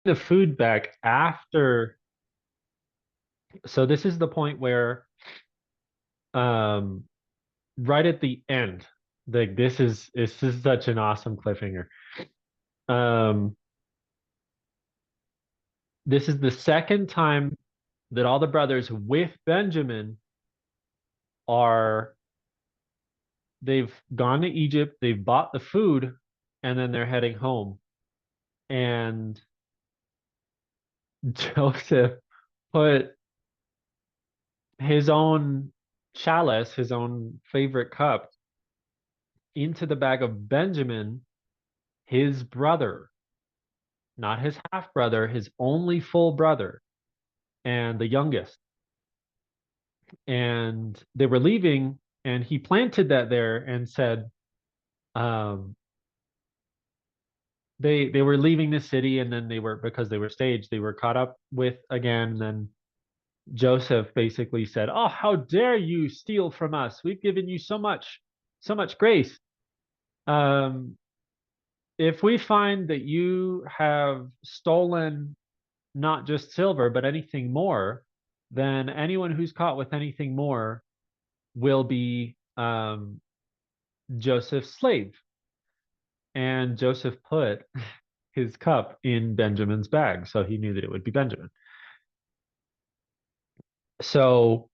the food back after. So this is the point where, um, right at the end, like this is such an awesome cliffhanger. Um, this is the second time that all the brothers with Benjamin are they've gone to Egypt, they've bought the food, and then they're heading home. And Joseph put his own chalice, his own favorite cup, into the bag of Benjamin, his brother, not his half brother, his only full brother, and the youngest. And they were leaving, and he planted that there and said, um, they were leaving the city, and then they were because they were staged, they were caught up with again. And then Joseph basically said, "Oh, how dare you steal from us? We've given you so much grace. Um, if we find that you have stolen not just silver, but anything more, then anyone who's caught with anything more will be Joseph's slave." And Joseph put his cup in Benjamin's bag, so he knew that it would be Benjamin. So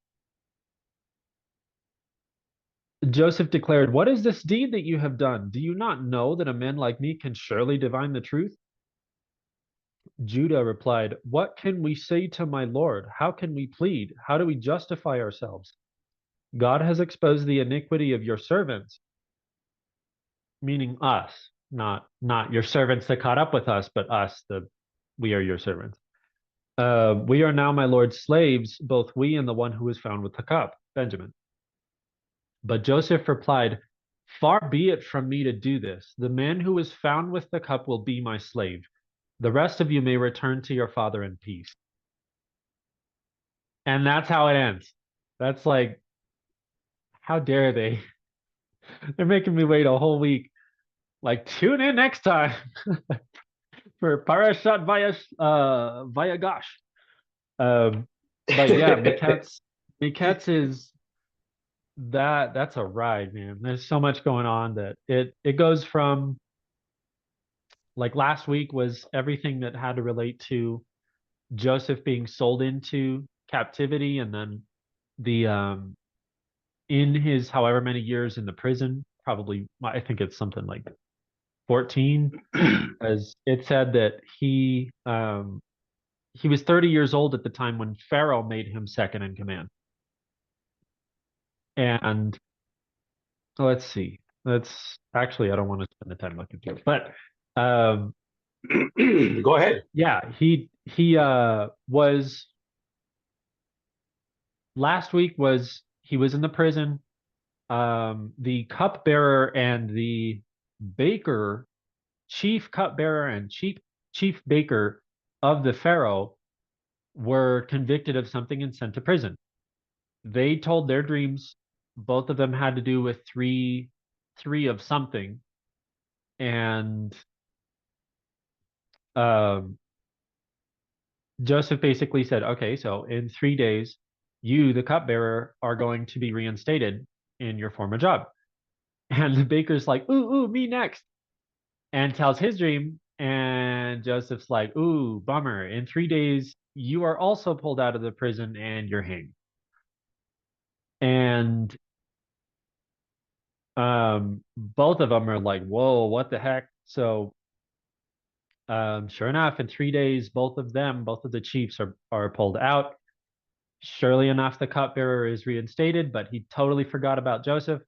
Joseph declared, "What is this deed that you have done? Do you not know that a man like me can surely divine the truth?" Judah replied, "What can we say to my Lord? How can we plead? How do we justify ourselves? God has exposed the iniquity of your servants," meaning us, not your servants that caught up with us, but us, the we are your servants. We are now my Lord's slaves, both we and the one who was found with the cup, Benjamin. But Joseph replied, "Far be it from me to do this. The man who is found with the cup will be my slave. The rest of you may return to your father in peace." And that's how it ends. That's like, how dare they? They're making me wait a whole week. Like, tune in next time for Parashat via Gosh. But yeah, Miketz is that's a ride, man. There's so much going on that it goes from, like, last week was everything that had to relate to Joseph being sold into captivity, and then the in his however many years in the prison, probably I think it's something like 14, as it said that he was 30 years old at the time when Pharaoh made him second in command. And let's see. That's actually, I don't want to spend the time looking through it. But um Go ahead. yeah, he was last week was he was in the prison. The cupbearer and the baker, chief cupbearer and chief baker of the Pharaoh, were convicted of something and sent to prison. They told their dreams. Both of them had to do with three of something. And um, Joseph basically said, "Okay, so in 3 days, you, the cupbearer, are going to be reinstated in your former job." And the baker's like, "Ooh, ooh, me next," and tells his dream. And Joseph's like, "Ooh, bummer. In 3 days, you are also pulled out of the prison and you're hanged." And both of them are like, "Whoa, what the heck?" So sure enough, in 3 days, both of the chiefs are pulled out. Surely enough, the cupbearer is reinstated, but he totally forgot about Joseph.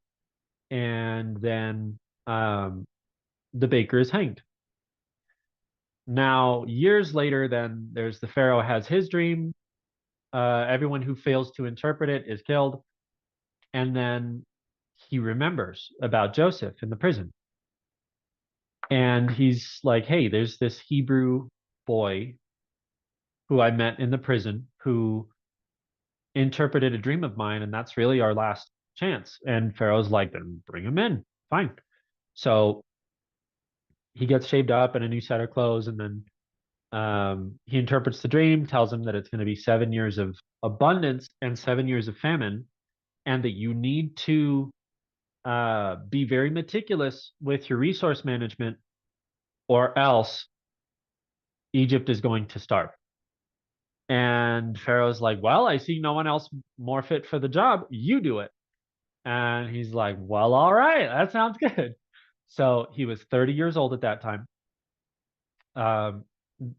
And then the baker is hanged. Now, years later, then there's the Pharaoh has his dream. Everyone who fails to interpret it is killed. And then he remembers about Joseph in the prison. And he's like, "Hey, there's this Hebrew boy who I met in the prison who interpreted a dream of mine, and that's really our last chance." And Pharaoh's like, "Then bring him in. Fine." So he gets shaved up and a new set of clothes, and then He interprets the dream, tells him that it's going to be 7 years of abundance and 7 years of famine, and that you need to be very meticulous with your resource management, or else Egypt is going to starve. And Pharaoh's like, well, I see no one else more fit for the job. You do it. And he's like, well, all right, that sounds good. So he was 30 years old at that time. Um,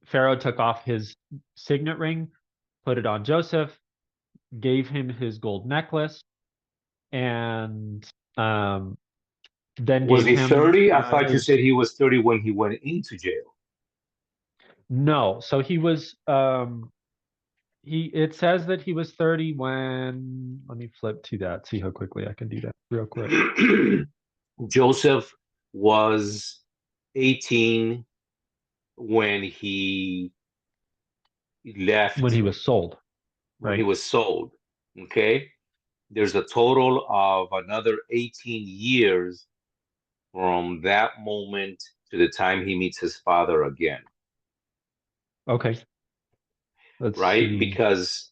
Pharaoh took off his signet ring, put it on Joseph, gave him his gold necklace, and then Was gave he him 30? I thought you his. said he was 30 when he went into jail. No, so he was. He It says that he was 30 when. Let me flip to that. See how quickly I can do that real quick. Joseph was 18 when he When left, he was sold, when he right? was sold. Okay. There's a total of another 18 years from that moment to the time he meets his father again, Okay, let's right? see. Because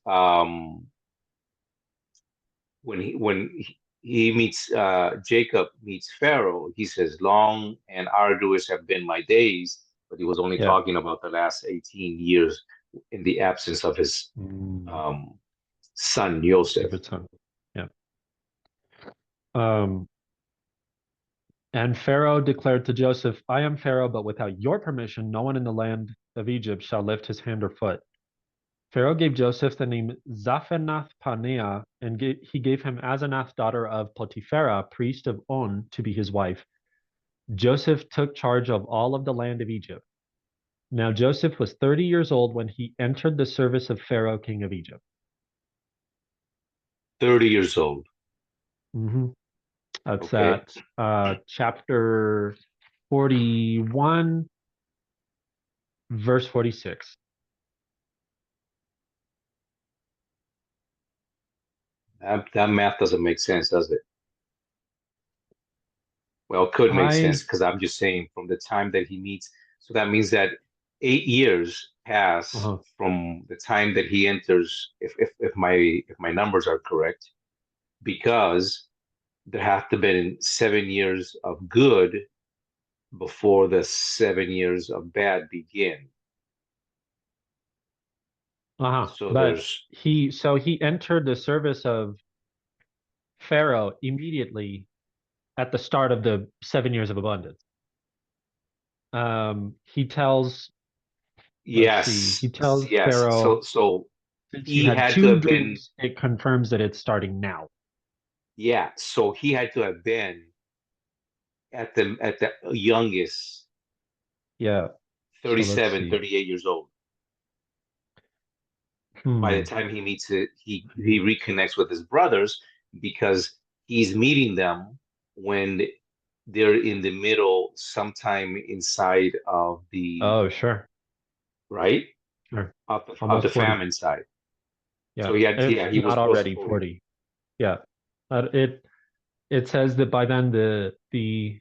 when he meets Jacob meets Pharaoh, he says, "Long and arduous have been my days," but he was only Yeah. talking about the last 18 years in the absence of his Mm, um, son Joseph. favorite son. Yeah. Um, and Pharaoh declared to Joseph, I am Pharaoh, but without your permission, no one in the land of Egypt shall lift his hand or foot. Pharaoh gave Joseph the name Zaphanath Paneah, and he gave him Asenath, daughter of Potipharah, priest of On, to be his wife. Joseph took charge of all of the land of Egypt. Now Joseph was 30 years old when he entered the service of Pharaoh, king of Egypt. 30 years old. Mm-hmm. That's Okay. at chapter 41, verse 46. That math doesn't make sense, does it? Well, it could make sense I, because I'm just saying from the time that he meets. So that means that 8 years pass uh-huh, from the time that he enters, if my numbers are correct, because there have to been 7 years of good before the 7 years of bad begin. uh-huh. So But there's he entered the service of Pharaoh immediately at the start of the 7 years of abundance. He tells, let's see, he yes, tells yes. So Pharaoh, so since you he had had to two have been, dreams, it confirms that it's starting now. yeah, so he had to have been at the youngest Yeah. So let's 37, see. 38 years old. By the Hmm. time he meets it, he reconnects with his brothers because he's meeting them when they're in the middle, sometime inside of the Oh, sure. right Sure. of the Almost 40. famine side. So Yeah. If he was not close to already 40. 40. Yeah. It says that by then the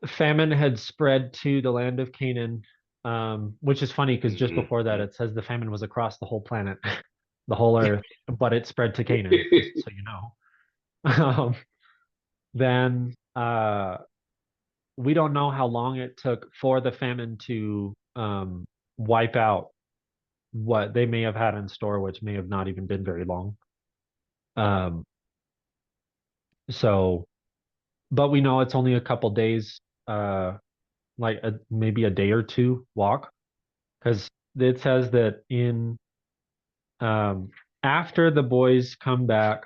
famine had spread to the land of Canaan, which is funny because just before that Mhm. it says the famine was across the whole planet, the whole earth, but it spread to Canaan, just so you know. Um, then we don't know how long it took for the famine to wipe out what they may have had in store, which may have not even been very long. Um, so, but we know it's only a couple days, maybe a day or two walk, because it says that in um, after the boys come back,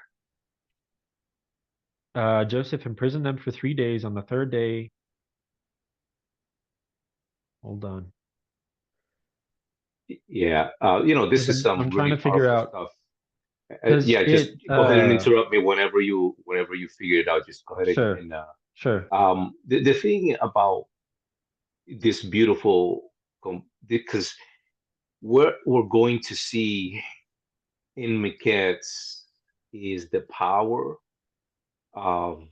Joseph imprisoned them for 3 days. On the third day, hold on, Yeah, this because is I'm some trying really to figure powerful out stuff. because Yeah, just it go ahead and interrupt me whenever you figure it out. Just go ahead sure, and sure, the thing about this beautiful because we're going to see in Miquettes is the power of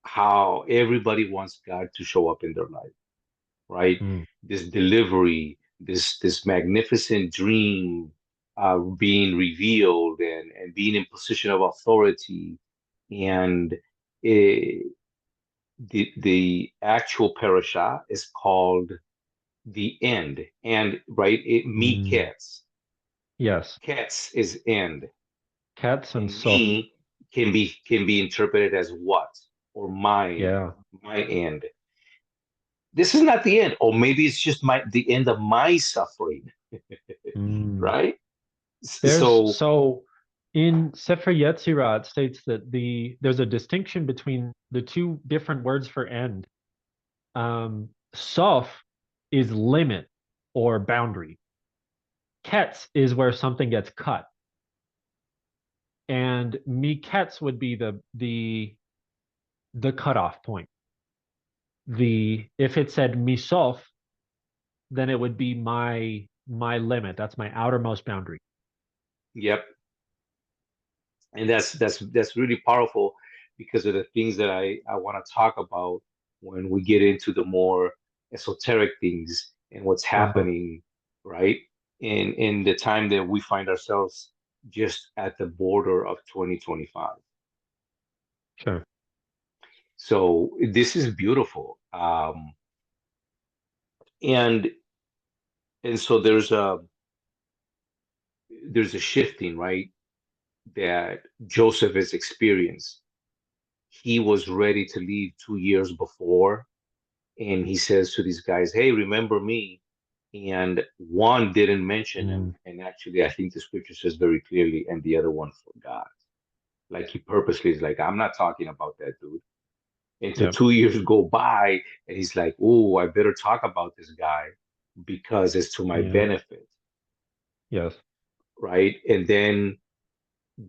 how everybody wants God to show up in their life. right? Mm, This delivery, this magnificent dream being revealed and being in position of authority, and eh, the actual parasha is called the end, and right, it me mm. cats, Yes. cats is end, Cats and and Soph. me can be interpreted as what, or Yeah. my end. This is not the end, or maybe it's just the end of my suffering, Mm. right? There's So so in Sefer Yetzirah it states that there's a distinction between the two different words for end. Soph is limit or boundary. Ketz is where something gets cut, and miketz would be the cutoff point. The if it said misof, then it would be my limit. That's my outermost boundary. yep, and that's really powerful because of the things that I want to talk about when we get into the more esoteric things and what's Uh-huh. happening, right? In the time that we find ourselves just at the border of 2025. Sure. So this is beautiful. And so there's a shifting, right? That Joseph has experienced. He was ready to leave 2 years before, and he says to these guys, "Hey, remember me?" And one didn't mention him, Mm, and actually, I think the scripture says very clearly, and the other one forgot. Like he purposely is like, "I'm not talking about that dude." And so yep. 2 years go by, and he's like, "Oh, I better talk about this guy because it's to my Yeah. benefit." Yes. Right? And then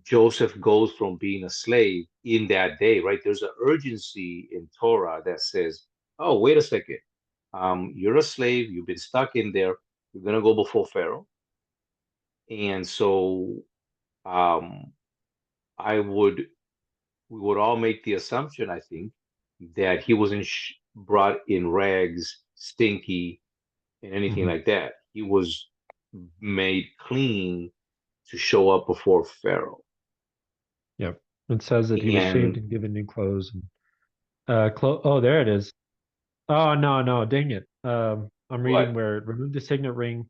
Joseph goes from being a slave in that day, right? There's an urgency in Torah that says, "Oh, wait a second. You're a slave. You've been stuck in there. You're gonna go before Pharaoh." And so, um, I would we would all make the assumption, I think, that he wasn't brought in rags, stinky, and anything Hmm. like that. He was made clean to show up before Pharaoh. Yep. It says that he was shaved And and given new clothes and oh, there it is. Oh no, no, dang it. I'm reading what? where remove the signet ring,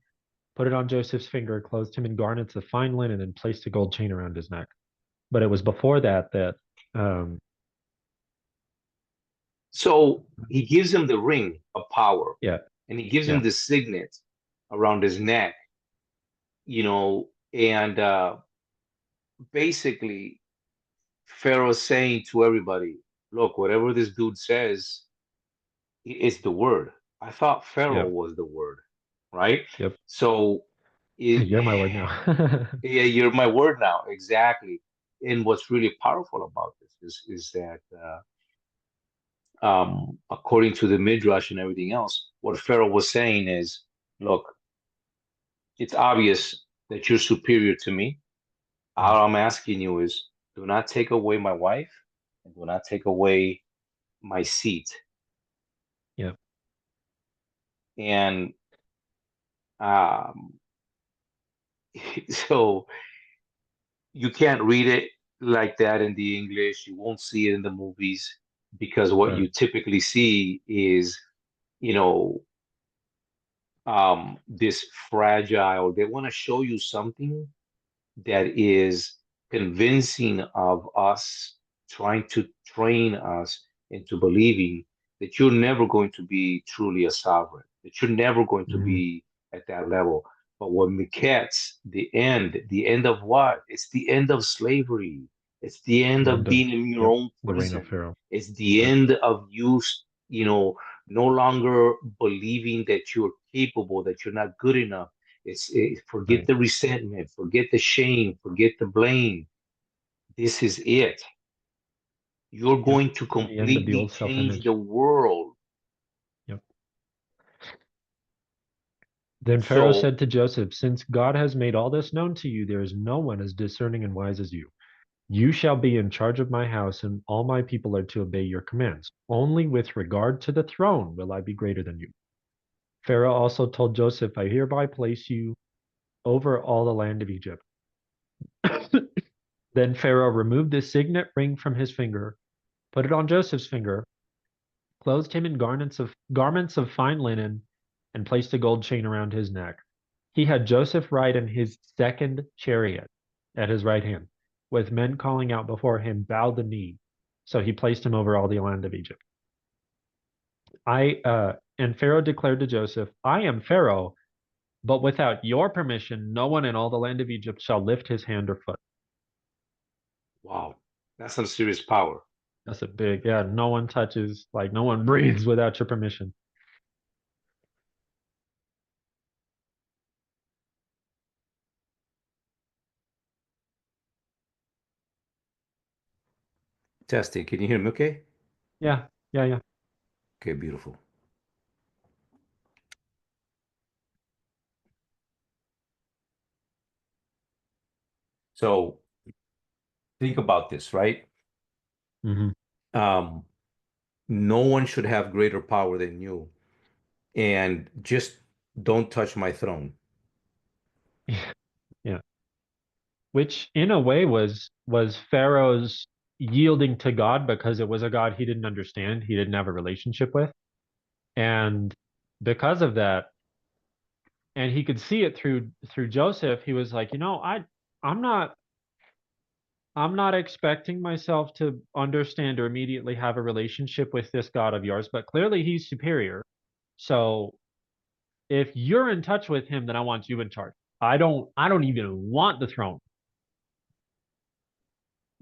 put it on Joseph's finger, clothed him in garnets of fine linen, and placed a gold chain around his neck. But it was before that um So he gives him the ring of power, yeah, and he gives him yeah. the signet around his neck, and basically Pharaoh's saying to everybody, look, whatever this dude says, it's the word. I thought Pharaoh Yep. was the word, right? Yep. So it, You're my word now. yeah, you're my word now, exactly. And what's really powerful about this is that according to the Midrash and everything else, what Pharaoh was saying is, look, it's obvious that you're superior to me. Mm, All I'm asking you is do not take away my wife and do not take away my seat. yep. And um, so you can't read it like that in the English. You won't see it in the movies because what Right. you typically see is, you know, this fragile, they want to show you something that is convincing of us, trying to train us into believing that you're never going to be truly a sovereign, that you're never going to Mm, be at that level. But when Miketz, the end of what? It's the end of slavery. It's the end the of end of being in your yep, own the reign of prison. Pharaoh. It's the Right. end of you, no longer believing that you're capable, that you're not good enough. Forget Right. the resentment, forget the shame, forget the blame. This is it. You're Yep. going to The end of the completely old change self-image. the world. Yep. Then Pharaoh So, said to Joseph, since God has made all this known to you, there is no one as discerning and wise as you. You shall be in charge of my house, and all my people are to obey your commands. Only with regard to the throne will I be greater than you. Pharaoh also told Joseph, I hereby place you over all the land of Egypt. Then Pharaoh removed the signet ring from his finger, put it on Joseph's finger, clothed him in garments of fine linen, and placed a gold chain around his neck. He had Joseph ride in his second chariot at his right hand, with men calling out before him, bow the knee. So he placed him over all the land of Egypt. And Pharaoh declared to Joseph, I am Pharaoh, but without your permission, no one in all the land of Egypt shall lift his hand or foot. Wow, that's some serious power. That's a big, yeah, no one touches, like no one breathes without your permission. Testing. Can you hear me okay? Yeah, yeah, yeah. Okay, beautiful. So think about this, right? Hmm. Um, no one should have greater power than you, and just don't touch my throne. Yeah. Which in a way was Pharaoh's yielding to God because it was a God he didn't understand, he didn't have a relationship with. And because of that, and he could see it through Joseph, he was like, I'm not I'm not expecting myself to understand or immediately have a relationship with this God of yours, but clearly he's superior. So if you're in touch with him, then I want you in charge. I don't even want the throne,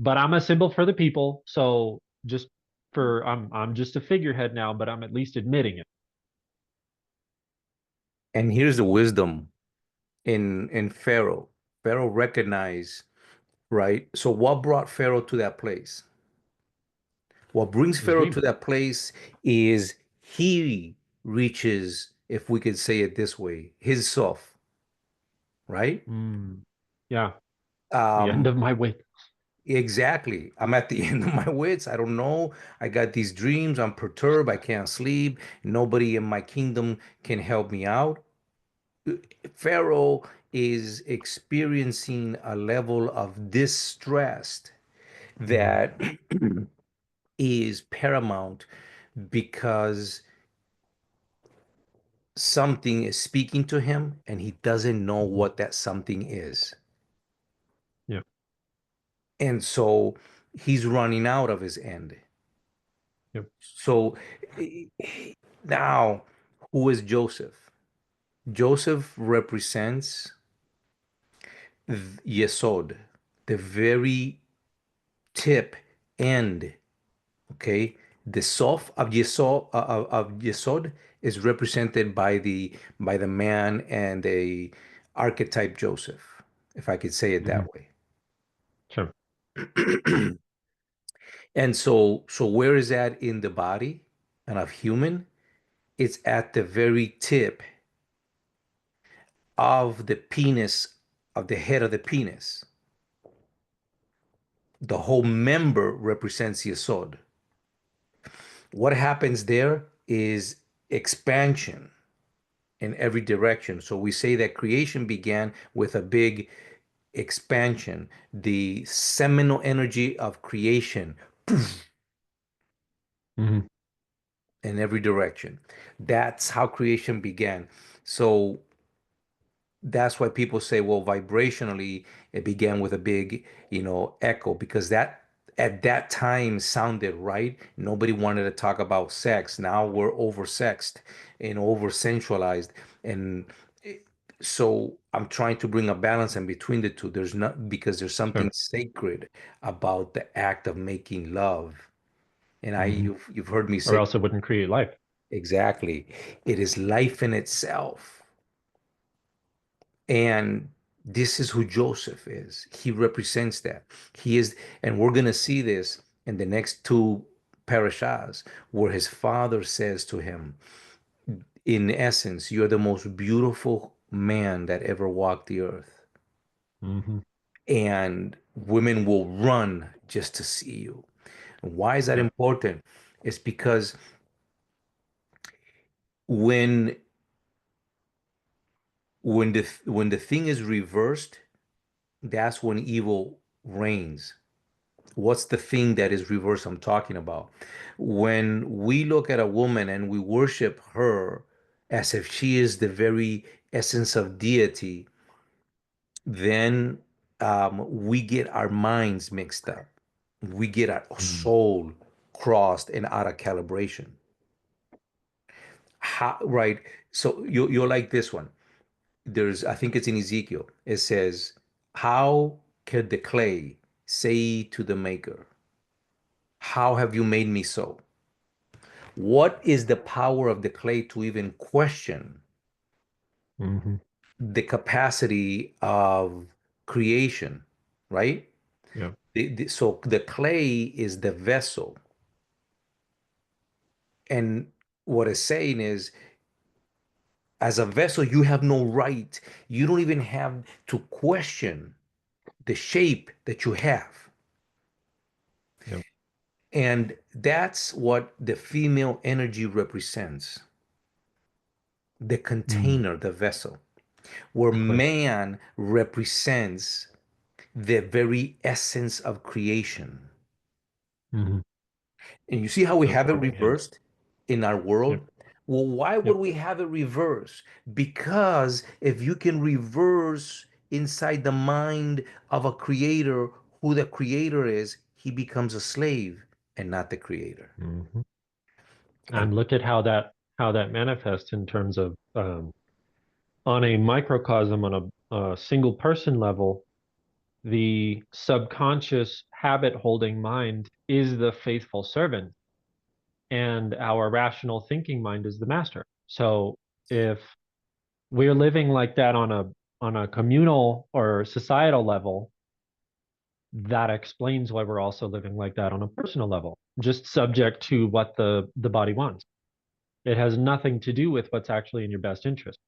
but I'm a symbol for the people. So just for I'm just a figurehead now, but I'm at least admitting it. And here's the wisdom in Pharaoh. Pharaoh recognized, right? So what brought Pharaoh to that place? What brings His Pharaoh to dream. that place is he reaches, if we could say it this way, his self, right? Mm, yeah, the end Um, of my wit. exactly. I'm at the end of my wits. I don't know. I got these dreams. I'm perturbed. I can't sleep. Nobody in my kingdom can help me out. Pharaoh is experiencing a level of distress Hmm. that is paramount because something is speaking to him and he doesn't know Hmm. what that something is. Yeah. And so he's running out of his end. Yep. So now, who is Joseph? Joseph represents Yesod, the very tip end. Okay, the sof of Yesod is represented by the man and the archetype Joseph, if I could say it Hmm. that way. Sure. And so where is that in the body and of human? It's at the very tip of the penis, of the head of the penis. The whole member represents Yesod. What happens there is expansion in every direction. So we say that creation began with a big expansion, the seminal energy of creation Hmm. in every direction. That's how creation began. So that's why people say, well, vibrationally, it began with a big, echo, because that at that time sounded right. Nobody wanted to talk about sex. Now we're over-sexed and over-sensualized. And it- so I'm trying to bring a balance in between the two. There's not, because there's something Sure. sacred about the act of making love. And Hmm. you've heard me Or say else it wouldn't create life. exactly, it is life in itself. And this is who Joseph is. He represents that. He is, and we're going to see this in the next two parashas, where his father says to him, in essence, you're the most beautiful man that ever walked the earth. Hmm. And women will run just to see you. And why is that Yeah. important? It's because when When the thing is reversed, that's when evil reigns. What's the thing that is reversed I'm talking about? When we look at a woman and we worship her as if she is the very essence of deity, then we get our minds mixed up. We get our Mm. soul crossed and out of calibration. How, right? So you're like this one. I think it's in Ezekiel. It says, "How could the clay say to the maker, 'How have you made me so?'" What is the power of the clay to even question Hmm. the capacity of creation, right? Yep. So the clay is the vessel. And what it's saying is, as a vessel, you have no right. You don't even have to question the shape that you have. Yep. And that's what the female energy represents, the Mm. container, the vessel, where The clay. man represents the very essence of creation. Hmm. And you see how we That's have it right. Yeah. reversed in our Yep. world? Well, why would Yep. we have it reversed? Because if you can reverse inside the mind of a creator who the creator is, he becomes a slave and not the creator. Hmm. And And look at how that manifests in terms of on a microcosm, on a single person level, the subconscious habit holding mind is the faithful servant, and our rational thinking mind is the master. So if we're living like that on a communal or societal level, that explains why we're also living like that on a personal level, just subject to what the body wants. It has nothing to do with what's actually in your best interest.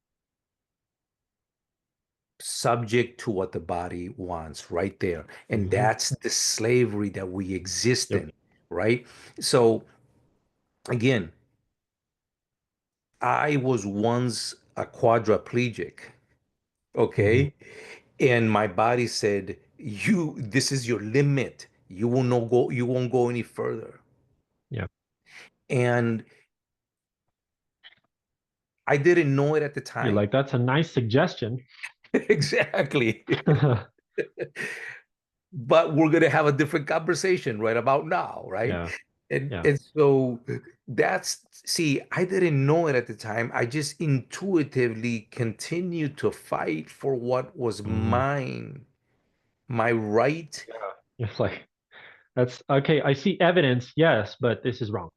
subject to what the body wants right there. And Hmm. that's the slavery that we exist Yep. in, right? So again, I was once a quadriplegic, Hmm. okay? And my body said, this is your limit. You won't go any further. Yeah. And I didn't know it at the You're time. like, that's a nice suggestion. Exactly. But we're gonna have a different conversation right about now, right? Yeah. And Yeah. and so that's see, I didn't know it at the time. I just intuitively continued to fight for what was Hmm. mine, my right. Yeah. It's like, that's okay. I see evidence, yes, but this is wrong.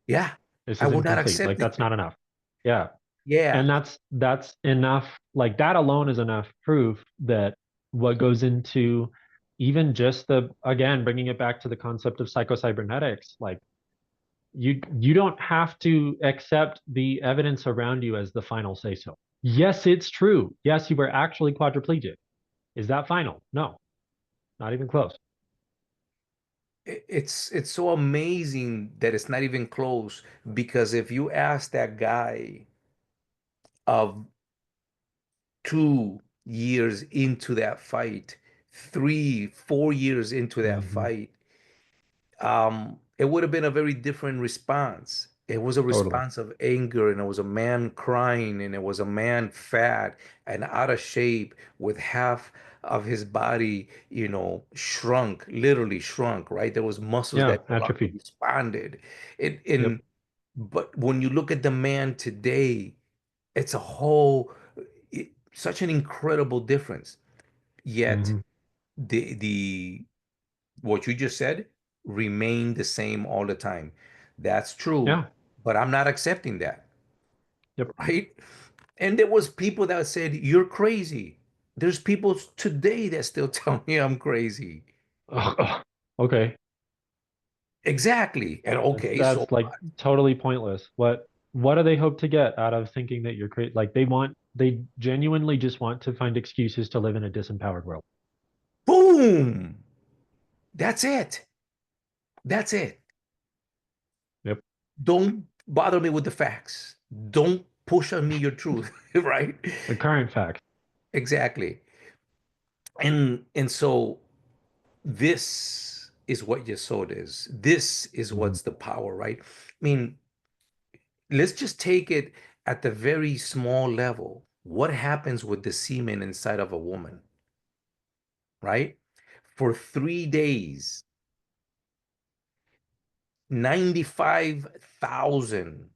Yeah, This I is will not incomplete. Like, accept that's it. not enough. Yeah. Yeah, And that's enough. Like, that alone is enough proof that what goes into even just the, again, bringing it back to the concept of psychocybernetics, like, you don't have to accept the evidence around you as the final say so. Yes, it's true. Yes, you were actually quadriplegic. Is that final? No, not even close. it's so amazing that it's not even close because if you ask that guy of 2 years into that fight, 3, 4 years into that Hmm. fight, it would have been a very different response. It was a Totally. response of anger, and it was a man crying, and it was a man fat and out of shape with half of his body, shrunk, literally shrunk, right? There was muscles Yeah, that no longer atrophy. responded. Yep. But when you look at the man today, it's a such an incredible difference. Yet Hmm. the what you just said remain the same all the time. That's true, Yeah. but I'm not accepting that, Yep. right? And there was people that said you're crazy. There's people today that still tell me I'm crazy. Oh, oh, okay. Exactly. And okay, so That's like totally pointless. What do they hope to get out of thinking that you're crazy? Like, they genuinely just want to find excuses to live in a disempowered world. boom. That's it. That's it. Yep. Don't bother me with the facts. Don't Push on me your truth, right? The current fact. Exactly. And so this is what Yesod is. This is Mhm. what's the power, right? I mean, let's just take it at the very small level. What happens with the semen inside of a woman, right? For 3 days, 95,000,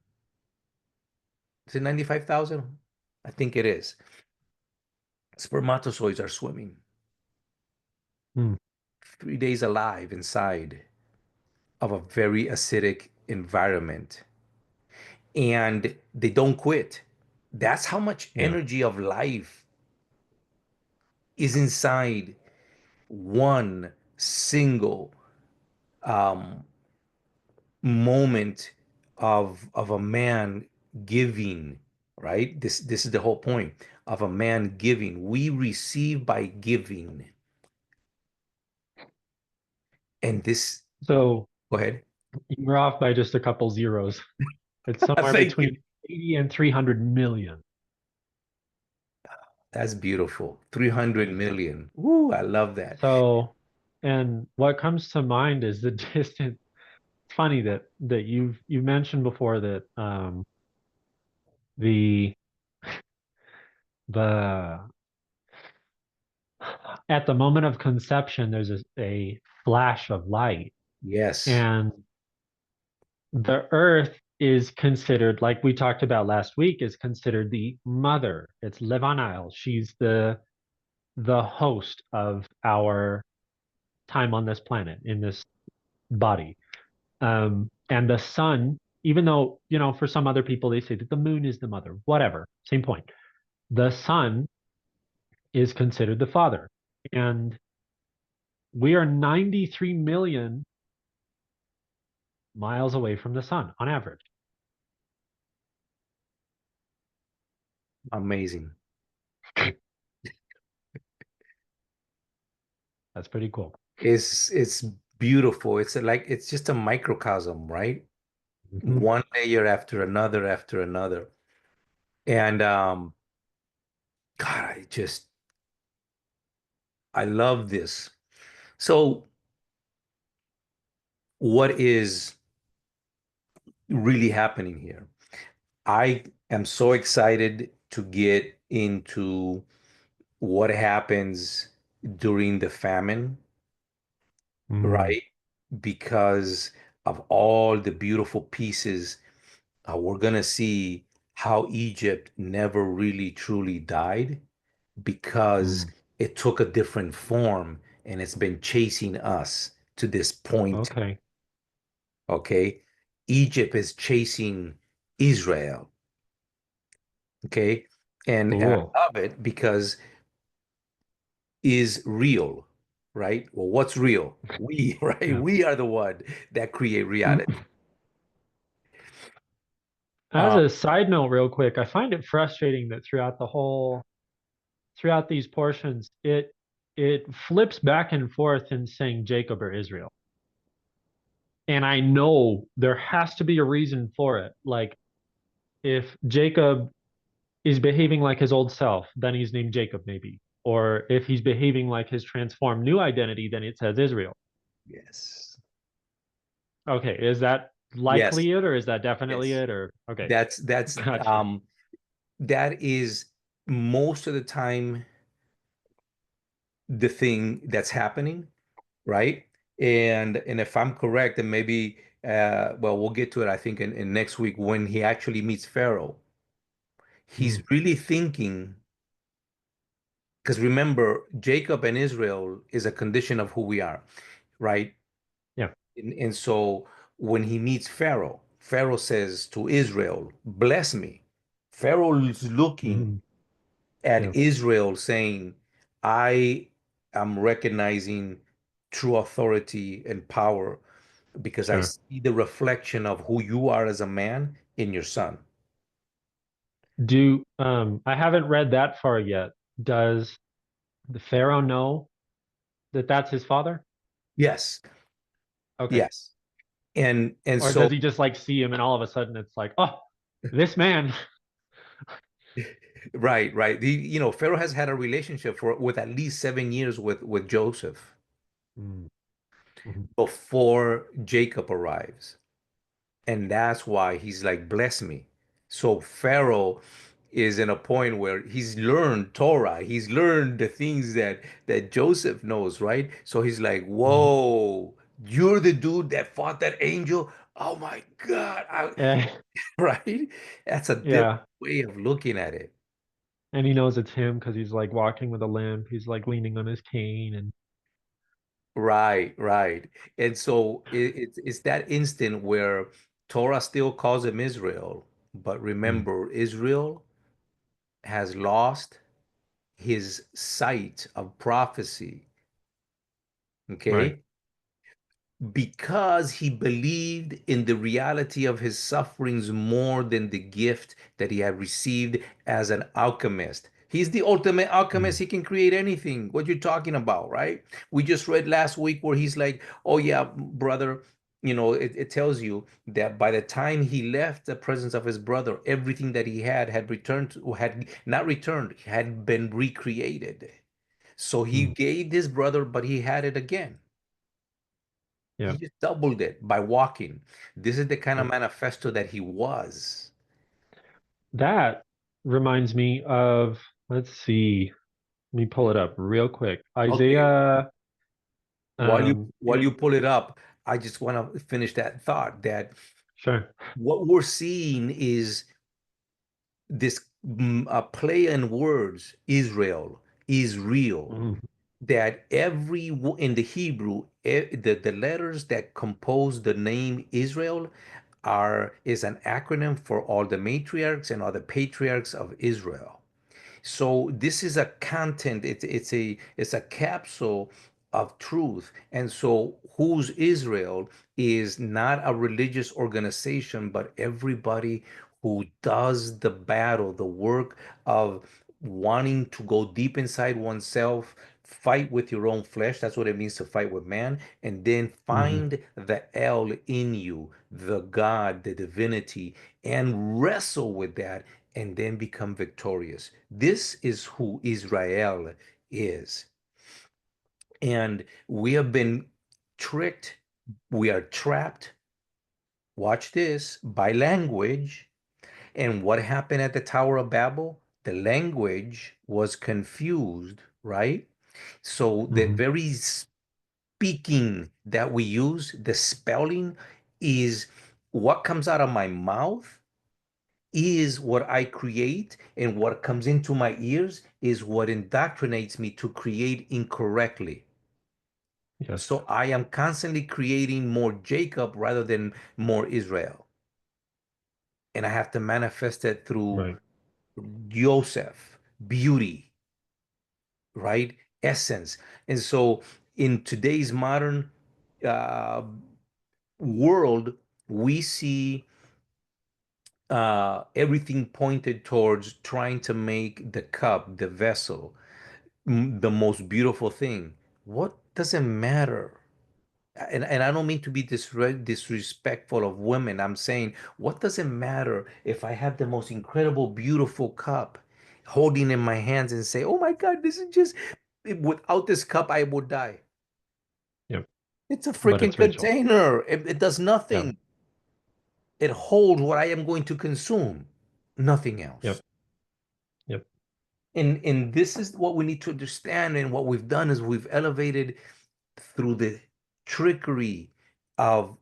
is it 95,000? I think it is. Spermatozoids are swimming Mm. 3 days alive inside of a very acidic environment, and they don't quit. That's how much Yeah. energy of life is inside one single um, moment of a man giving, right? This is the whole point of a man giving. We receive by giving. And this, So go ahead. you're off by just a couple zeros. It's somewhere Thank you. between 80 and 300 million. That's beautiful. 300 million. Ooh, I love that. So, and what comes to mind is the distant. Funny that you've mentioned before that the the at the moment of conception there's a flash of light, Yes. and the earth is considered, like we talked about last week, is considered the mother. It's Levanile. She's the host of our time on this planet in this body. And the sun, even though, for some other people, they say that the moon is the mother, whatever, same point. The sun is considered the father. And we are 93 million miles away from the sun on average. Amazing. That's pretty cool. It's beautiful. It's like it's just a microcosm, right? Mhm. One layer after another. And God, I love this. So what is really happening here? I am so excited to get into what happens during the famine, Mm. right? Because of all the beautiful pieces, we're gonna see how Egypt never really truly died because Mm. it took a different form and it's been chasing us to this point. Okay, Okay. Egypt is chasing Israel. Okay. And I cool. love it because is real, right? Well, what's real? We, right? Yeah. We are the one that create reality. Mm. As Uh, a side note, real quick, I find it frustrating that throughout these portions, it flips back and forth in saying Jacob or Israel. And I know there has to be a reason for it. Like if Jacob is behaving like his old self, then he's named Jacob, maybe. Or if he's behaving like his transformed new identity, then it says Israel. yes. Okay, is that Yes. likely it, or is that definitely Yes. it? Or okay, That's gotcha. that is most of the time the thing that's happening, right? And if I'm correct, and maybe well, we'll get to it, I think, in next week when he actually meets Pharaoh. Mm, He's really thinking, because remember, Jacob and Israel is a condition of who we are, right? yeah. And so when he meets Pharaoh, Pharaoh says to Israel, bless me. Pharaoh is looking Mhm, yeah. at Israel saying, I am recognizing true authority and power because I Sure. see the reflection of who you are as a man in your son. Do I haven't read that far yet. Does the Pharaoh know that that's his father? Yes, Okay. yes. And Or so does he just like see him and all of a sudden it's like, oh, this man. Right, right. Pharaoh has had a relationship for with at least 7 years with Joseph Mm, mhm. before Jacob arrives. And that's why he's like, bless me. So Pharaoh is in a point where he's learned Torah, he's learned the things that Joseph knows, right? So he's like, Mhm. whoa, you're the dude that fought that angel. Oh my God. Eh, Right? That's a different yeah, way of looking at it. and he knows it's him because he's like walking with a limp. He's like leaning on his cane, and Right, right. And so it's that instant where Torah still calls him Israel, but mm, remember, Israel has lost his sight of prophecy, right. okay? Because he believed in the reality of his sufferings more than the gift that he had received as an alchemist. He's the ultimate alchemist. Mm, He can create anything. What you're talking about, right? We just read last week where he's like, oh, yeah, brother. It tells you that by the time he left the presence of his brother, everything that he had returned, had not returned, had been recreated. So he mm, gave his brother, but he had it again. He yep, just doubled it by walking. This is the kind of yep. manifesto that he was. That reminds me of, let's see, let me pull it up real quick. Okay, Isaiah, while you while it, you pull it up, I just want to finish that thought that sure. what we're seeing is this play in words, Israel is real. Mm, That in the Hebrew, the letters that compose the name Israel is an acronym for all the matriarchs and all the patriarchs of Israel. So this is a content, it's a capsule of truth. And so whose Israel is not a religious organization, but everybody who does the battle, the work of wanting to go deep inside oneself, fight with your own flesh. That's what it means to fight with man, and then mhm, find the L in you, the God, the divinity, and wrestle with that and then become victorious. This is who Israel is. And we have been tricked, we are trapped, watch this, by language. And what happened at the Tower of Babel? The language was confused, right? So the mhm, very speaking that we use, the spelling is what comes out of my mouth is what I create, and what comes into my ears is what indoctrinates me to create incorrectly. yes, So I am constantly creating more Jacob rather than more Israel. And I have to manifest it through right. Joseph, beauty, right? Essence. And so in today's modern uh, world, we see everything pointed towards trying to make the cup, the vessel, the most beautiful thing. What does it matter? And I don't mean to be disrespectful of women. I'm saying, what does it matter if I have the most incredible, beautiful cup holding in my hands and say, oh my God, this is just, without this cup, I would die. Yep. It's a But freaking it's Rachel. container. It does Yep. nothing. It holds what I am going to consume, nothing else. Yep. Yep. And this is what we need to understand. And what we've done is we've elevated through the trickery of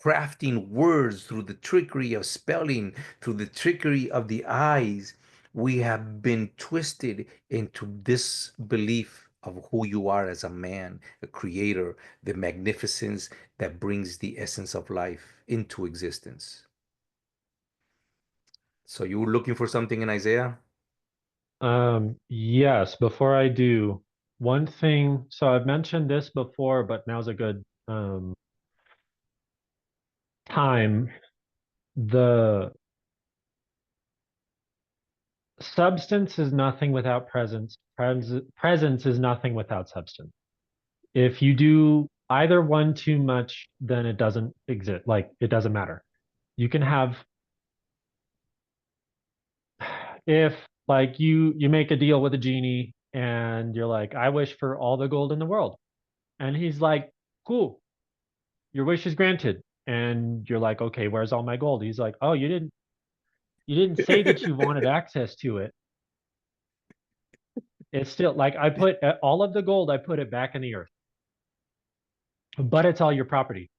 crafting words, through the trickery of spelling, through the trickery of the eyes. We have been twisted into this belief of who you are as a man, a creator, the magnificence that brings the essence of life into existence. So you were looking for something in Isaiah? Yes, before I do, one thing, so I've mentioned this before, but now's a good time. The substance is nothing without presence. Presence is nothing without substance. If you do either one too much, then it doesn't exist. Like it doesn't matter. You can have if Like you make a deal with a genie and you're like, I wish for all the gold in the world. And he's like, cool, your wish is granted. And you're like, okay, where's all my gold? He's like, oh, you didn't say that you wanted access to it. It's still like I put all of the gold, I put it back in the earth, but it's all your property.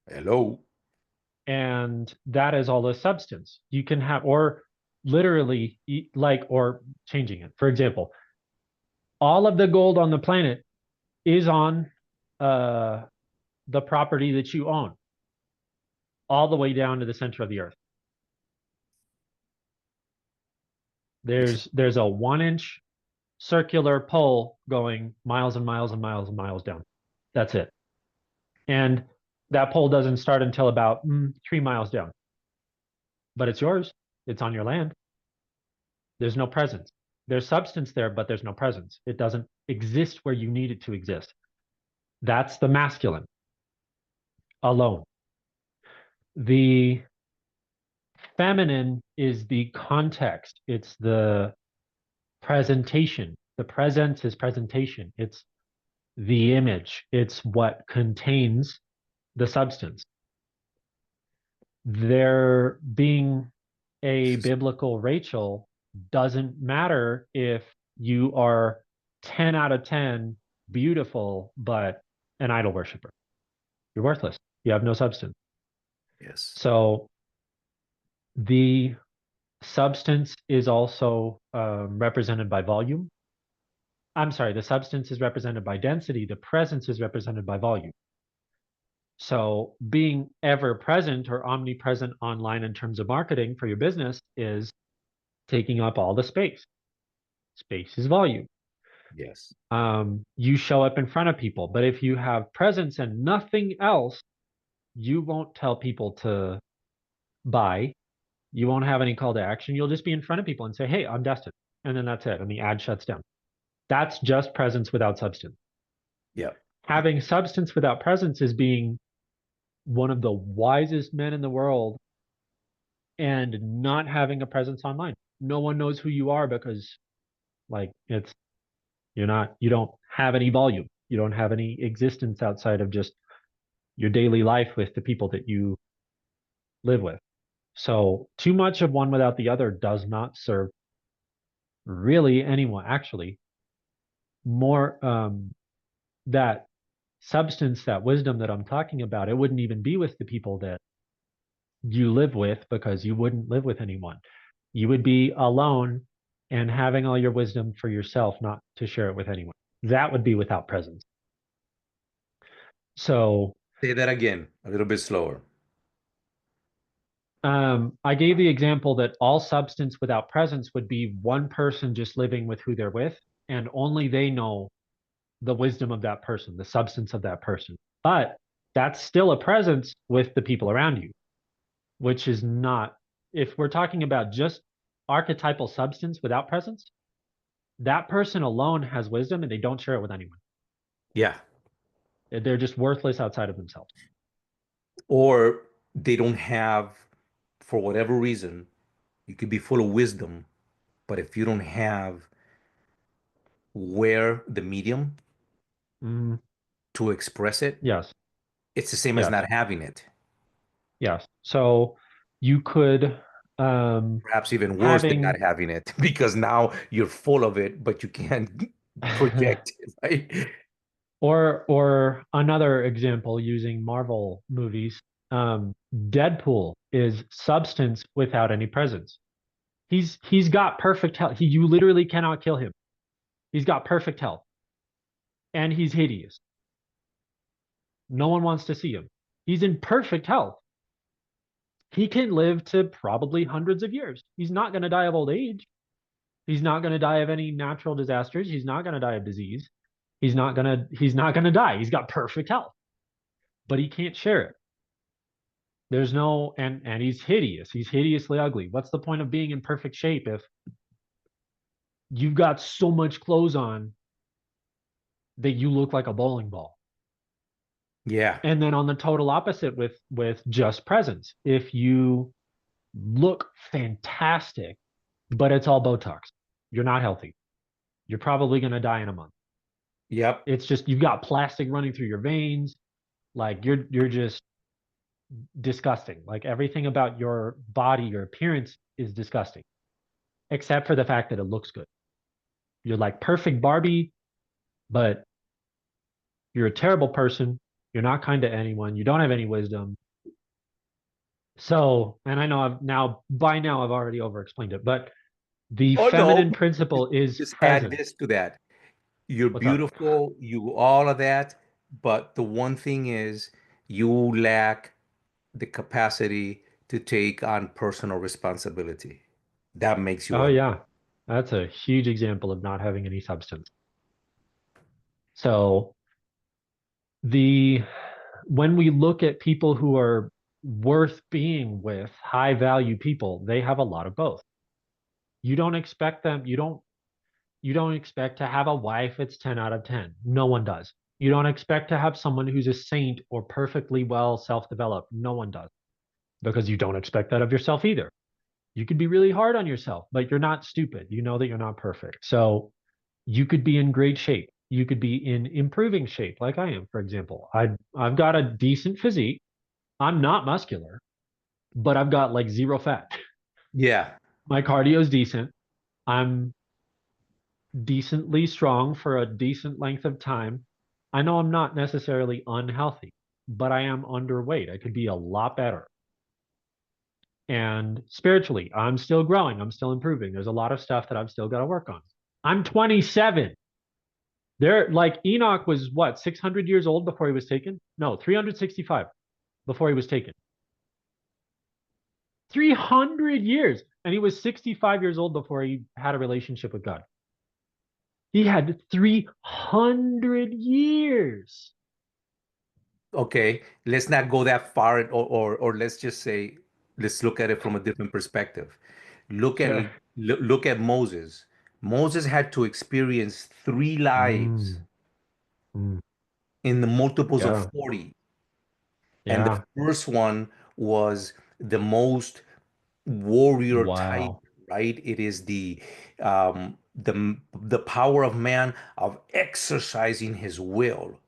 Hello. And that is all the substance you can have, or literally, like, or changing it. For example, all of the gold on the planet is on uh, the property that you own, all the way down to the center of the earth. This is There's a 1 inch circular pole going miles and miles and miles and miles down. That's it. And that pole doesn't start until about 3 miles down, but it's yours. It's on your land. There's no presence. There's substance there, but there's no presence. It doesn't exist where you need it to exist. That's the masculine alone. The feminine is the context, it's the presentation. The presence is presentation, it's the image, it's what contains the substance. There being a is biblical Rachel doesn't matter if you are 10 out of 10 beautiful, but an idol worshiper. You're worthless. You have no substance. yes. So the substance is also represented by volume. I'm sorry, the substance is represented by density. The presence is represented by volume. So being ever present or omnipresent online in terms of marketing for your business is taking up all the space. Space is volume. Yes. You show up in front of people, but if you have presence and nothing else, you won't tell people to buy. You won't have any call to action. You'll just be in front of people and say, hey, I'm Destin. And then that's it. And the ad shuts down. That's just presence without substance. Yeah. Having substance without presence is being one of the wisest men in the world and not having a presence online. No one knows who you are because like you don't have any volume. You don't have any existence outside of just your daily life with the people that you live with. So too much of one without the other does not serve really anyone. Actually, more that substance, that wisdom that I'm talking about, it wouldn't even be with the people that you live with because you wouldn't live with anyone. You would be alone and having all your wisdom for yourself, not to share it with anyone. That would be without presence. So Say that again, a little bit slower. I gave the example that all substance without presence would be one person just living with who they're with, and only they know the wisdom of that person, the substance of that person. But that's still a presence with the people around you, which is not, if we're talking about just archetypal substance without presence, that person alone has wisdom and they don't share it with anyone. Yeah. They're just worthless outside of themselves. Or they don't have, for whatever reason, you could be full of wisdom, but if you don't have where the medium Mm, to express it, yes, it's the same as yes, not having it. yes. So you could Perhaps even worse than not having having it, because now you're full of it, but you can't project it, right? or another example using Marvel movies. Deadpool is substance without any presence. He's got perfect health. You literally cannot kill him. He's got perfect health and he's hideous. No one wants to see him. He's in perfect health. He can live to probably hundreds of years. He's not going to die of old age. He's not going to die of any natural disasters. He's not going to die of disease. He's not going to die. He's got perfect health, but he can't share it. There's no and he's hideous. He's hideously ugly. What's the point of being in perfect shape if you've got so much clothes on that you look like a bowling ball? Yeah. And then on the total opposite with just presence, if you look fantastic but it's all Botox. You're not healthy. You're probably going to die in a month. Yep. It's just you've got plastic running through your veins. Like you're just disgusting. Like everything about your body, your appearance is disgusting, except for the fact that it looks good. You're like perfect Barbie, but you're a terrible person. You're not kind to anyone. You don't have any wisdom. So, and I know by now I've already over explained it, but the Oh no, feminine principle is just add present. this to that. You're What's up? beautiful, you all of that, but the one thing is you lack the capacity to take on personal responsibility. That makes you Oh, ugly. yeah. That's a huge example of not having any substance. So, the when we look at people who are worth being with, high value people, they have a lot of both. You don't expect them, you don't expect to have a wife that's 10 out of 10. No one does. You don't expect to have someone who's a saint or perfectly well self-developed. No one does because you don't expect that of yourself either. You could be really hard on yourself, but you're not stupid. You know that you're not perfect. So you could be in great shape. You could be in improving shape, like I am, for example. I've got a decent physique. I'm not muscular, but I've got like zero fat. Yeah. My cardio is decent. I'm decently strong for a decent length of time. I know I'm not necessarily unhealthy, but I am underweight. I could be a lot better. And spiritually, I'm still growing. I'm still improving. There's a lot of stuff that I've still got to work on. I'm 27. There, like Enoch was what, 600 years old before he was taken? No, 365 before he was taken. 300 years. And he was 65 years old before he had a relationship with God. He had 300 years. Okay, let's not go that far, or let's just say, let's look at it from a different perspective. Look at Sure. look at Moses. Moses had to experience three lives Mm, mm, in the multiples of yeah. 40. And the Yeah. first one was the most warrior type, Wow. right? It is the power of man of exercising his will.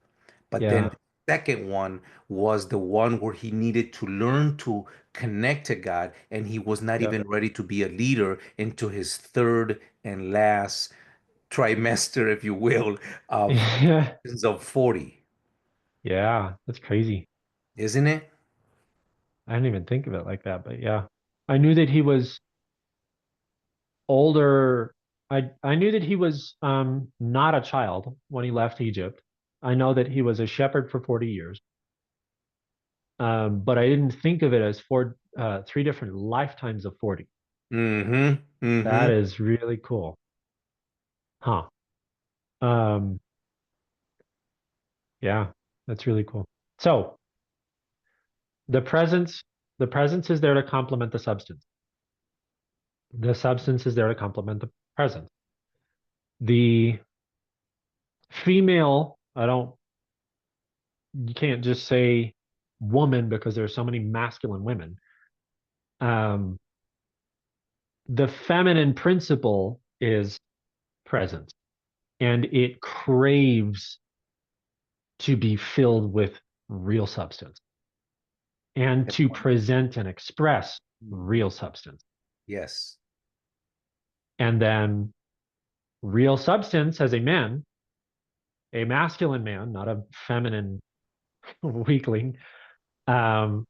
But then Yeah. the second one was the one where he needed to learn to connect to God, and he was not Yeah. even ready to be a leader into his third and last trimester, if you will, of Yeah. of 40, Yeah. That's crazy. isn't it? I didn't even think of it like that, but yeah. I knew that he was older. I knew that he was not a child when he left Egypt. I know that he was a shepherd for 40 years. But I didn't think of it as three different lifetimes of 40. Mm-hmm. Mm-hmm. That is really cool. Huh. Um, yeah, that's really cool. So the presence, the presence is there to complement the substance. The substance is there to complement the presence. The female, you can't just say woman because there's so many masculine women. Um, the feminine principle is presence and it craves to be filled with real substance and to present and express real substance. Yes. And then real substance as a man, a masculine man, not a feminine weakling, um,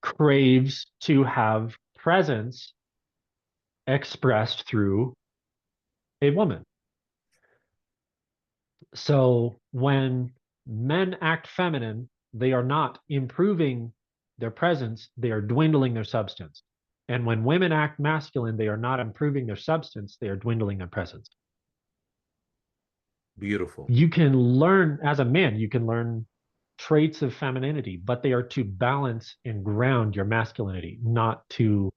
craves to have presence expressed through a woman. So when men act feminine, they are not improving their presence, they are dwindling their substance. And when women act masculine, they are not improving their substance, they are dwindling their presence. Beautiful. You can learn, as a man, you can learn traits of femininity, but they are to balance and ground your masculinity, not to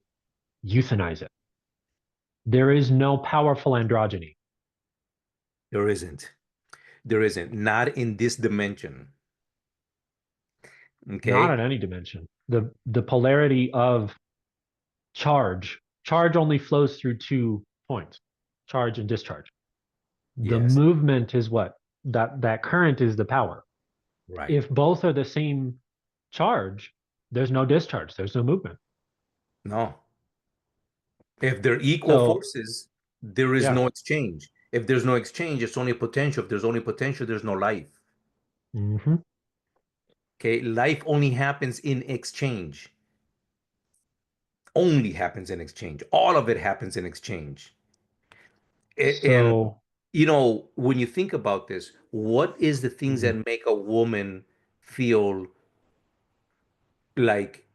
euthanize it. There is no powerful androgyny, There isn't. There isn't. Not in this dimension. not Okay. in any dimension. The polarity of Charge only flows through 2 points, charge and discharge. The Yes. movement is what? That current is the power. Right. If both are the same charge, there's no discharge, there's no movement. No. If they're equal So, forces, there is yeah. no exchange. If there's no exchange, it's only potential. If there's only potential, there's no life. Hmm. Okay. Life only happens in exchange. Only happens in exchange. All of it happens in exchange. And So, when you think about this, what is the things mhm, that make a woman feel like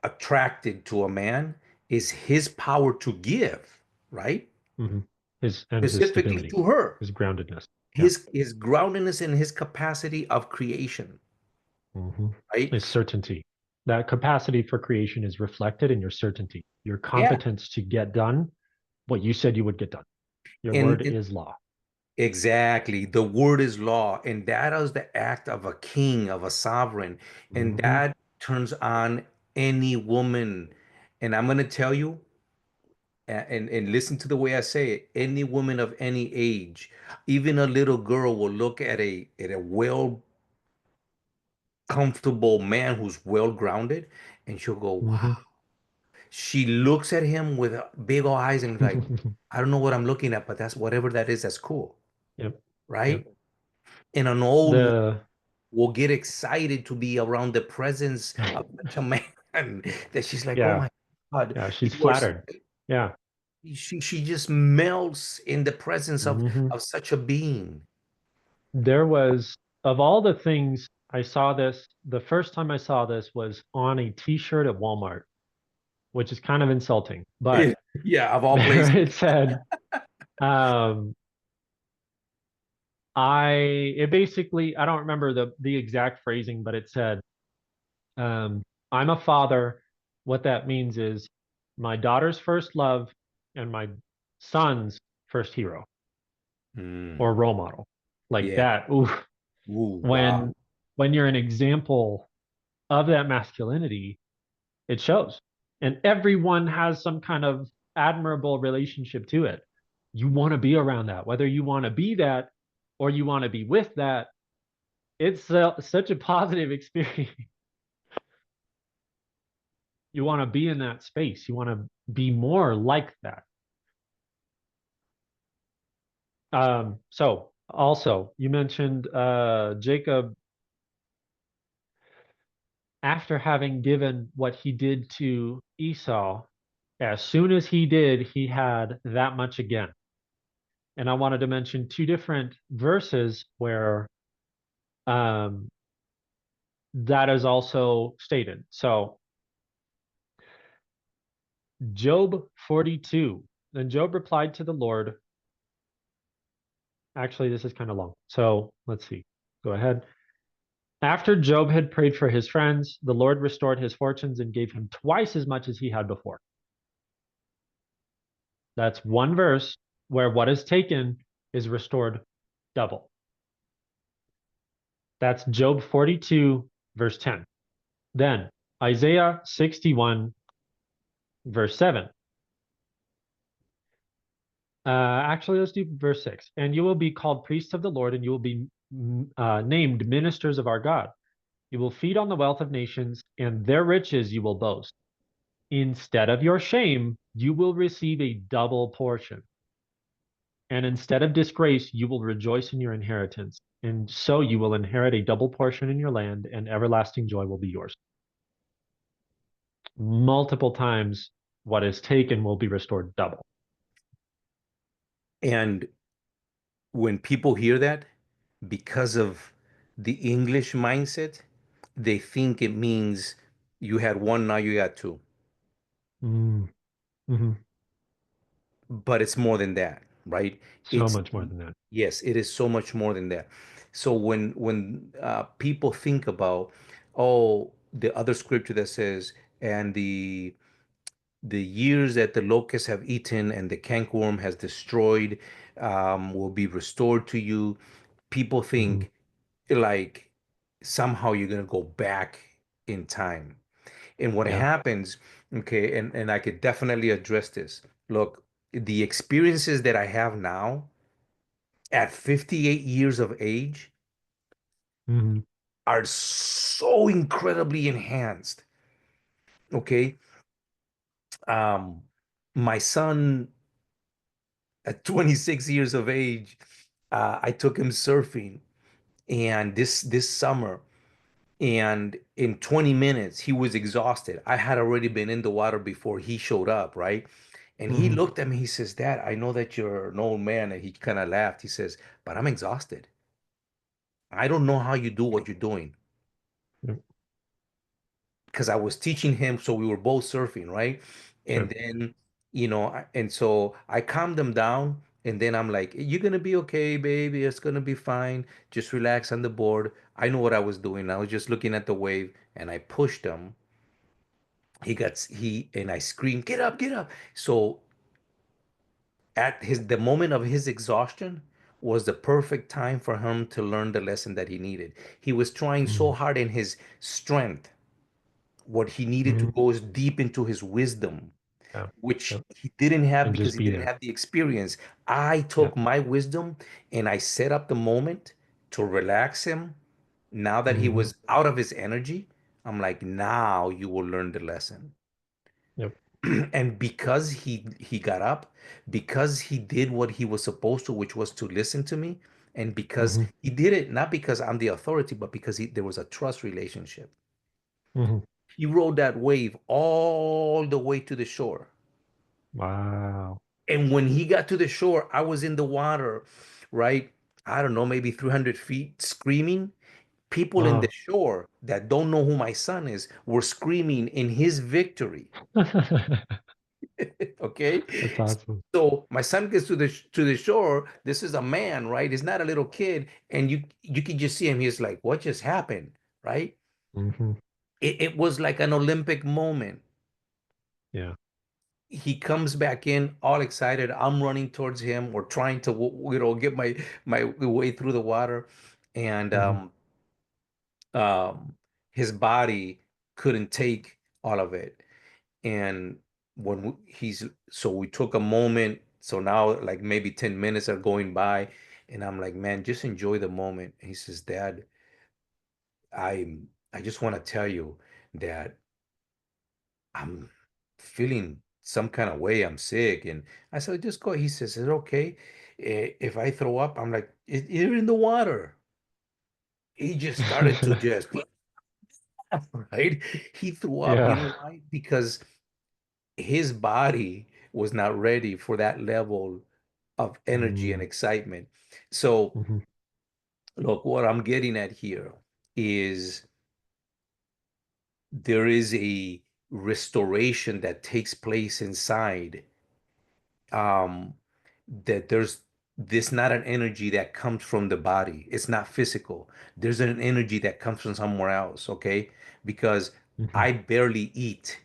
attracted to a man is his power to give, right? mhm. His Specifically stability, to her, his groundedness. Yeah. his groundedness and his capacity of creation, Hmm. right? His certainty. That capacity for creation is reflected in your certainty, your Yeah. competence to get done what you said you would get done. Your word And is law. exactly, the word is law, and that is the act of a king, of a sovereign, and Hmm. that turns on any woman. And I'm going to tell you, and listen to the way I say it, any woman of any age, even a little girl will look at a well comfortable man who's well grounded, and she'll go, wow. Hmm. She looks at him with big old eyes and like, I don't know what I'm looking at, but that's whatever that is, that's cool, Yep. Yep. right? And an old woman The will get excited to be around the presence of such a man that she's like, oh yeah, my God, yeah, she's you are flattered. Yeah. she just melts in the presence Hmm. of such a being. There was, of all the things I saw this, the first time I saw this was on a t-shirt at Walmart, which is kind of insulting, but Yeah, of all there places. it said, um, it basically, I don't remember the exact phrasing, but it said, I'm a father. What that means is my daughter's first love and my son's first hero Mm, or role model. Like yeah. that. Oof. Ooh, wow. When you're an example of that masculinity, it shows. And everyone has some kind of admirable relationship to it. You want to be around that, whether you want to be that or you want to be with that. It's such a positive experience. You want to be in that space. You want to be more like that. So also you mentioned Jacob, after having given what he did to Esau, as soon as he did, he had that much again. And I wanted to mention 2 different verses where um, that is also stated. So Job 42. Then Job replied to the Lord. Actually, this is kind of long. So let's see. Go ahead. After Job had prayed for his friends, the Lord restored his fortunes and gave him twice as much as he had before. That's one verse where what is taken is restored double. That's Job 42, verse 10. Then Isaiah 61, verse 7. Actually, let's do verse 6. And you will be called priests of the Lord, and you will be named ministers of our God. You will feed on the wealth of nations, and their riches you will boast. Instead of your shame, you will receive a double portion. And instead of disgrace, you will rejoice in your inheritance. And so you will inherit a double portion in your land, and everlasting joy will be yours. Multiple times, what is taken will be restored double. And when people hear that, because of the English mindset, they think it means you had one, now you got two. Mm, hmm. But it's more than that, right? So It's much more than that. yes, it is so much more than that. So when people think about, oh, the other scripture that says, and the years that the locusts have eaten and the cankerworm has destroyed will be restored to you. People Hmm. think like somehow you're gonna go back in time. And what Yeah. happens Okay, and I could definitely address this. Look, the experiences that I have now at 58 years of age Hmm. are so incredibly enhanced. Okay. Um, my son at 26 years of age, I took him surfing and this summer, and in 20 minutes he was exhausted. I had already been in the water before he showed up, right? And he Hmm. looked at me, he says, Dad, I know that you're an old man. And he kind of laughed. He says, but I'm exhausted. I don't know how you do what you're doing. Yep. Because I was teaching him, so we were both surfing, right? And Yep. then, and so I calmed him down, and then I'm like, "You're gonna be okay, baby. It's gonna be fine. Just relax on the board." I know what I was doing. I was just looking at the wave, and I pushed him. And I screamed, "Get up, get up!" So at the moment of his exhaustion was the perfect time for him to learn the lesson that he needed. He was trying so Hmm. hard in his strength. What he needed to Hmm. go deep into his wisdom, Yeah. which Yep. he didn't have And because just he be didn't there. have the experience. I Yeah. took my wisdom and I set up the moment to relax him. Now that he Hmm. was out of his energy, I'm like, now you will learn the lesson. Yep. And because he got up, because he did what he was supposed to, which was to listen to me, and because Hmm. he did it not because I'm the authority, but because there was a trust relationship. Hmm. He rode that wave all the way to the shore. Wow. And when he got to the shore, I was in the water, right? I don't know, maybe 300 feet screaming. People in the Wow. shore that don't know who my son is were screaming in his victory. Okay. That's awesome. So my son gets to the shore. This is a man, right? He's not a little kid. And you can just see him. He's like, what just happened? Right? Hmm. It was like an Olympic moment. Yeah. He comes back in all excited. I'm running towards him or trying to get my way through the water, and Hmm. um his body couldn't take all of it. And he's so we took a moment. So now like maybe 10 minutes are going by, and I'm like, man, just enjoy the moment. And he says, Dad, I just want to tell you that I'm feeling some kind of way. I'm sick. And I said, just go. He says, is it okay if I throw up? I'm like, You're in the water." He just started to just, right? He threw up. You Yeah. know why? Because his body was not ready for that level of energy and Mm-hmm. excitement. So, Mm-hmm. look, what I'm getting at here is there is a restoration that takes place inside, um, that there's this not an energy that comes from the body. It's not physical. There's an energy that comes from somewhere else, okay? Because Hmm. I barely eat.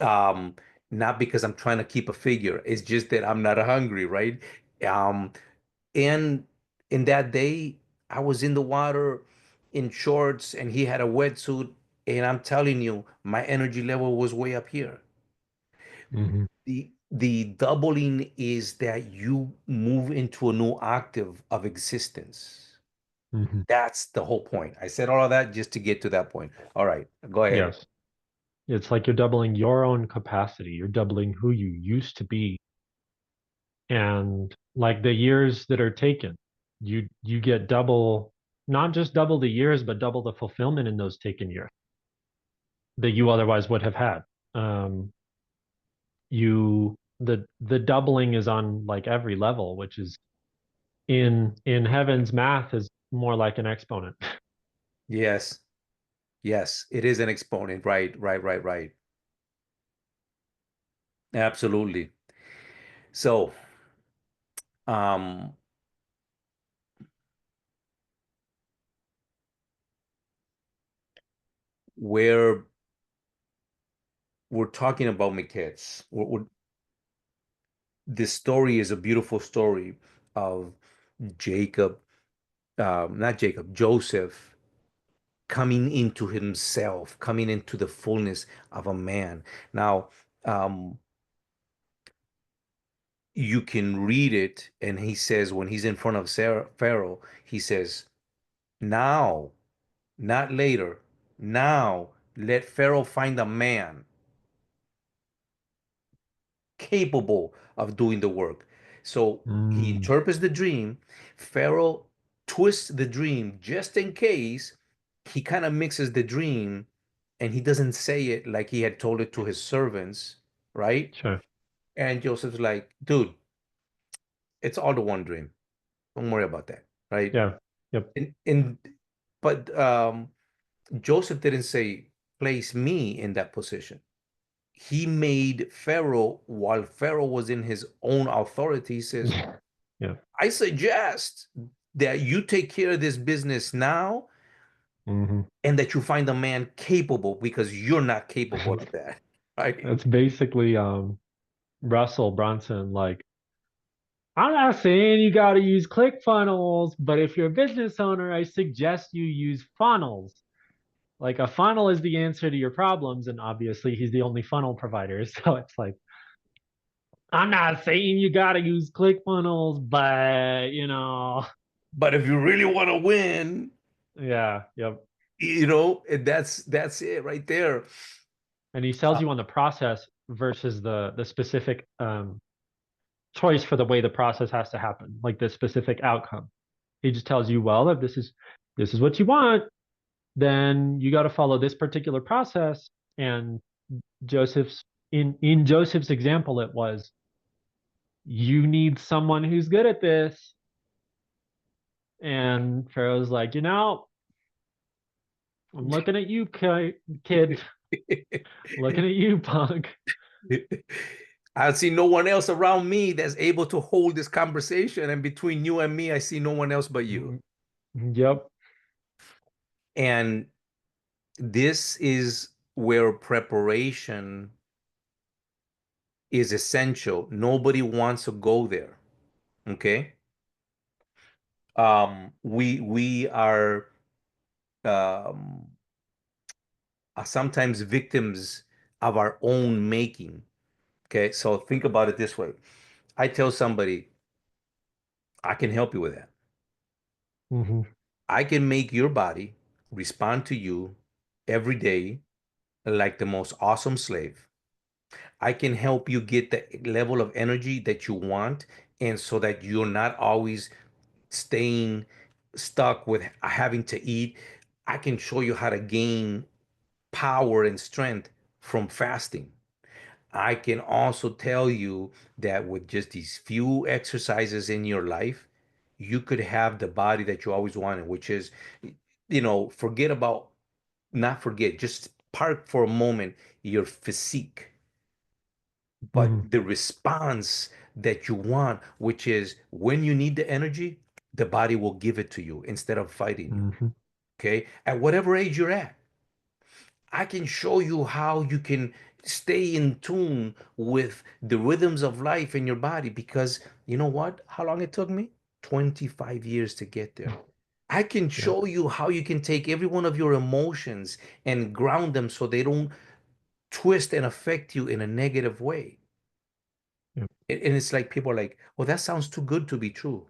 Um, Not because I'm trying to keep a figure. It's just that I'm not hungry, right? Um, and in that day, I was in the water in shorts and he had a wetsuit, and I'm telling you, my energy level was way up here. Hmm. The doubling is that you move into a new octave of existence. Hmm. That's the whole point. I said all of that just to get to that point. All right, go ahead. Yes. It's like you're doubling your own capacity. You're doubling who you used to be. And like the years that are taken, you get double, not just double the years, but double the fulfillment in those taken years that you otherwise would have had. Um, the doubling is on like every level, which is in heaven's math is more like an exponent. Yes, yes, it is an exponent. Right, right, right, right. Absolutely. So, um, where we're talking about my kids, this story is a beautiful story of Jacob, not Jacob, Joseph coming into himself, coming into the fullness of a man. Now, um, you can read it, and he says, when he's in front of Pharaoh, he says, now, not later, now let Pharaoh find a man capable of doing the work. So he Mm, interprets the dream. Pharaoh twists the dream just in case. He kind of mixes the dream and he doesn't say it like he had told it to his servants, right? sure. And Joseph's like, dude, it's all the one dream. Don't worry about that, right? Yeah. Yep. And but Joseph didn't say, place me in that position. He made Pharaoh, while Pharaoh was in his own authority, he says, Yeah. Yeah. I suggest that you take care of this business now Hmm. and that you find a man capable because you're not capable of that. Right? That's basically Russell Brunson. Like, I'm not saying you got to use ClickFunnels, but if you're a business owner, I suggest you use funnels. Like a funnel is the answer to your problems, and obviously he's the only funnel provider. So it's like, I'm not saying you got to use ClickFunnels, but But if you really want to win, yeah, yep. and that's it right there. And he sells Uh, you on the process versus the specific choice for the way the process has to happen, like the specific outcome. He just tells you, well, if this is what you want, then you got to follow this particular process. And Joseph's in Joseph's example, it was you need someone who's good at this. And Pharaoh's like, I'm looking at you, kid, looking at you, punk. I see no one else around me that's able to hold this conversation. And between you and me, I see no one else but you. Mm, yep. And this is where preparation is essential. Nobody wants to go there. Okay. We um, are sometimes victims of our own making. Okay. So think about it this way. I tell somebody, I can help you with that. Hmm. I can make your body respond to you every day like the most awesome slave. I can help you get the level of energy that you want, and so that you're not always staying stuck with having to eat. I can show you how to gain power and strength from fasting. I can also tell you that with just these few exercises in your life, you could have the body that you always wanted, which is, forget about, not forget, just park for a moment your physique, but Hmm. the response that you want, which is when you need the energy, the body will give it to you instead of fighting you. Hmm. Okay. At whatever age you're at, I can show you how you can stay in tune with the rhythms of life in your body because you know what? How long it took me? 25 years to get there. I can Yep. show you how you can take every one of your emotions and ground them so they don't twist and affect you in a negative way. Yep. And it's like people are like, well, that sounds too good to be true.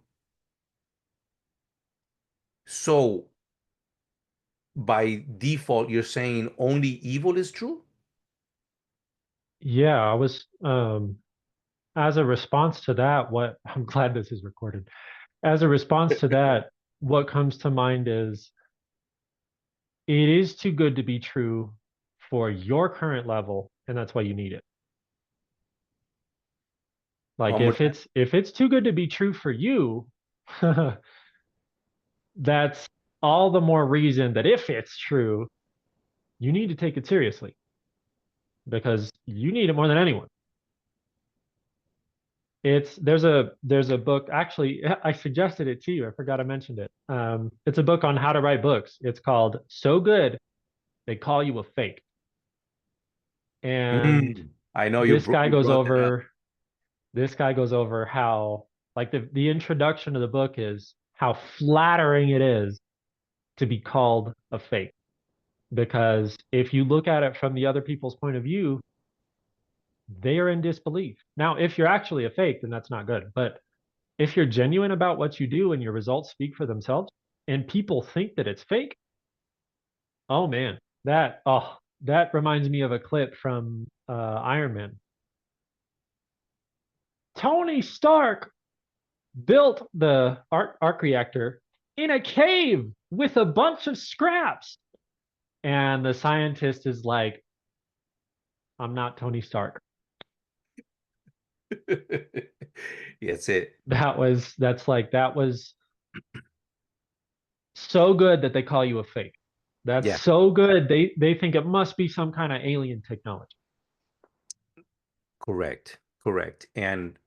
So by default, you're saying only evil is true? Yeah, I was as a response to that, what I'm glad this is recorded. As a response to that, what comes to mind is it is too good to be true for your current level, and that's why you need it. Like One more time. if it's too good to be true for you, that's all the more reason that if it's true, you need to take it seriously because you need it more than anyone. It's there's a book actually I suggested it to you. I forgot I mentioned it. It's a book on how to write books. It's called So Good They Call You a Fake. And I know this guy you goes brought that up. over this guy goes over how like the introduction of the book is how flattering it is to be called a fake. because if you look at it from the other people's point of view, they are in disbelief. Now, if you're actually a fake, then that's not good. But if you're genuine about what you do and your results speak for themselves and people think that it's fake, oh man, that reminds me of a clip from Iron Man. Tony Stark built the arc reactor in a cave with a bunch of scraps. And the scientist is like, I'm not Tony Stark. That's it. That was so good that they call you a fake. That's Yeah, so good. They think it must be some kind of alien technology. correct. Correct. And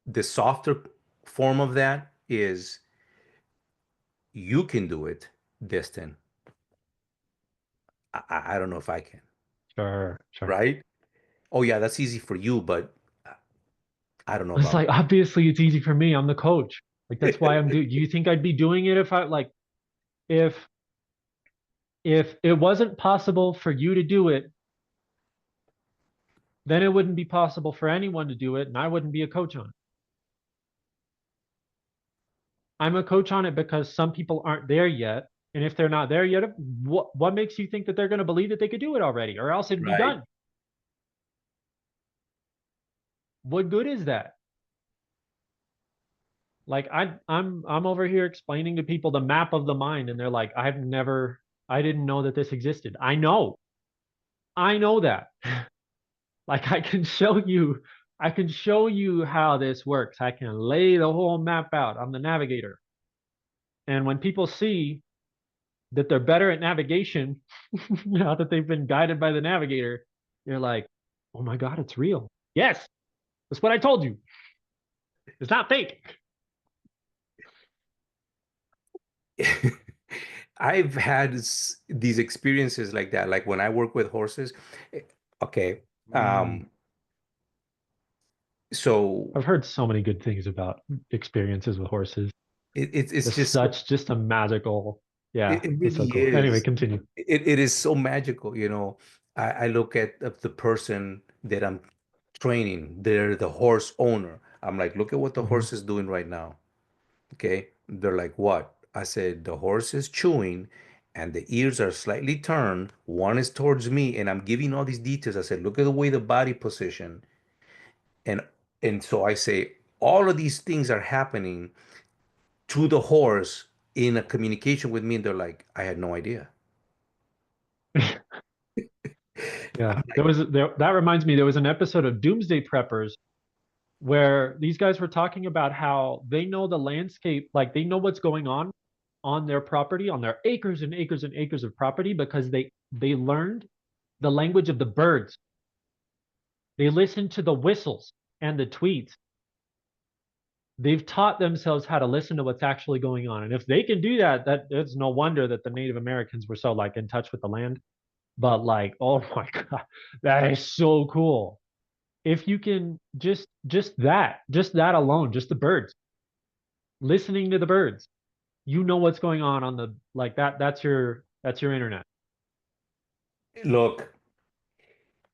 the softer form of that is you can do it, Destin. I don't know if I can, Sure, sure. right? Oh yeah, that's easy for you, but I don't know It's about like obviously it's easy for me. I'm the coach. Like that's why I'm doing. Do you think I'd be doing it if I like if if it wasn't possible for you to do it, then it wouldn't be possible for anyone to do it, and I wouldn't be a coach on it. I'm a coach on it because some people aren't there yet. And if they're not there yet, what makes you think that they're going to believe that they could do it already, or else it'd be right, done? What good is that? Like I'm over here explaining to people the map of the mind, and they're like, I didn't know that this existed. I know that. Like I can show you how this works. I can lay the whole map out. I'm the navigator. And when people see that they're better at navigation, now that they've been guided by the navigator, you're like, oh my God, it's real. Yes, that's what I told you. It's not fake. I've had these experiences like that. Like when I work with horses. eh, Okay. Mm. Um, so I've heard so many good things about experiences with horses. it's It's just such just a magical. Yeah, it it's so really cool. Anyway, is. continue. It is so magical, you know. I look at the person that I'm training. They're the horse owner. I'm like, look at what the Hmm. horse is doing right now. Okay. They're like, what? I said, the horse is chewing and the ears are slightly turned. One is towards me, and I'm giving all these details. I said, look at the way the body position. And so I say, all of these things are happening to the horse in a communication with me. And they're like, I had no idea. Yeah, I'm like, that reminds me. There was an episode of Doomsday Preppers where these guys were talking about how they know the landscape, like they know what's going on their property, on their acres and acres and acres of property, because they learned the language of the birds. They listened to the whistles and the tweets. They've taught themselves how to listen to what's actually going on. And if they can do that, that it's no wonder that the Native Americans were so like in touch with the land. But like, oh my God, that is so cool. If you can just that alone, just the birds, listening to the birds, you know what's going on the like that's your internet. look,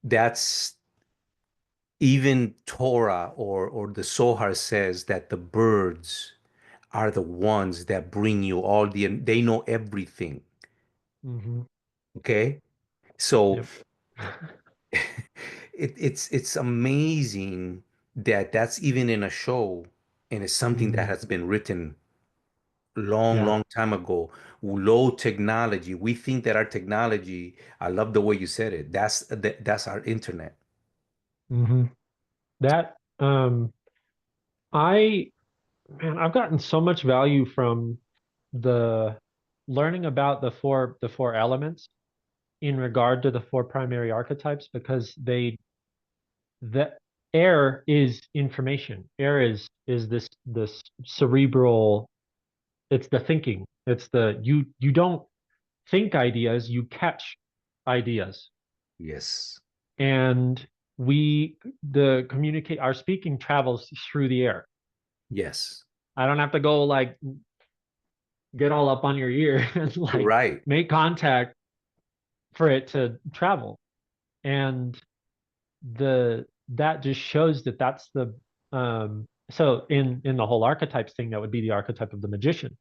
that's even Torah or the Zohar says that the birds are the ones that bring you all they know everything. Hmm. Okay. So Yep. it's amazing that that's even in a show and it's something that Mm, has been written long, yeah. long time ago. Low technology. We think that our technology, I love the way you said it. That's our internet. Hmm. That I man, I've gotten so much value from the learning about the four elements in regard to the four primary archetypes because the air is information. Air is this cerebral, it's the thinking. It's the you don't think ideas, you catch ideas. Yes. And we the communicate our speaking travels through the air. Yes. I don't have to go like get all up on your ear and like Right. make contact. for it to travel. And the that just shows that that's the so in the whole archetypes thing, that would be the archetype of the magician.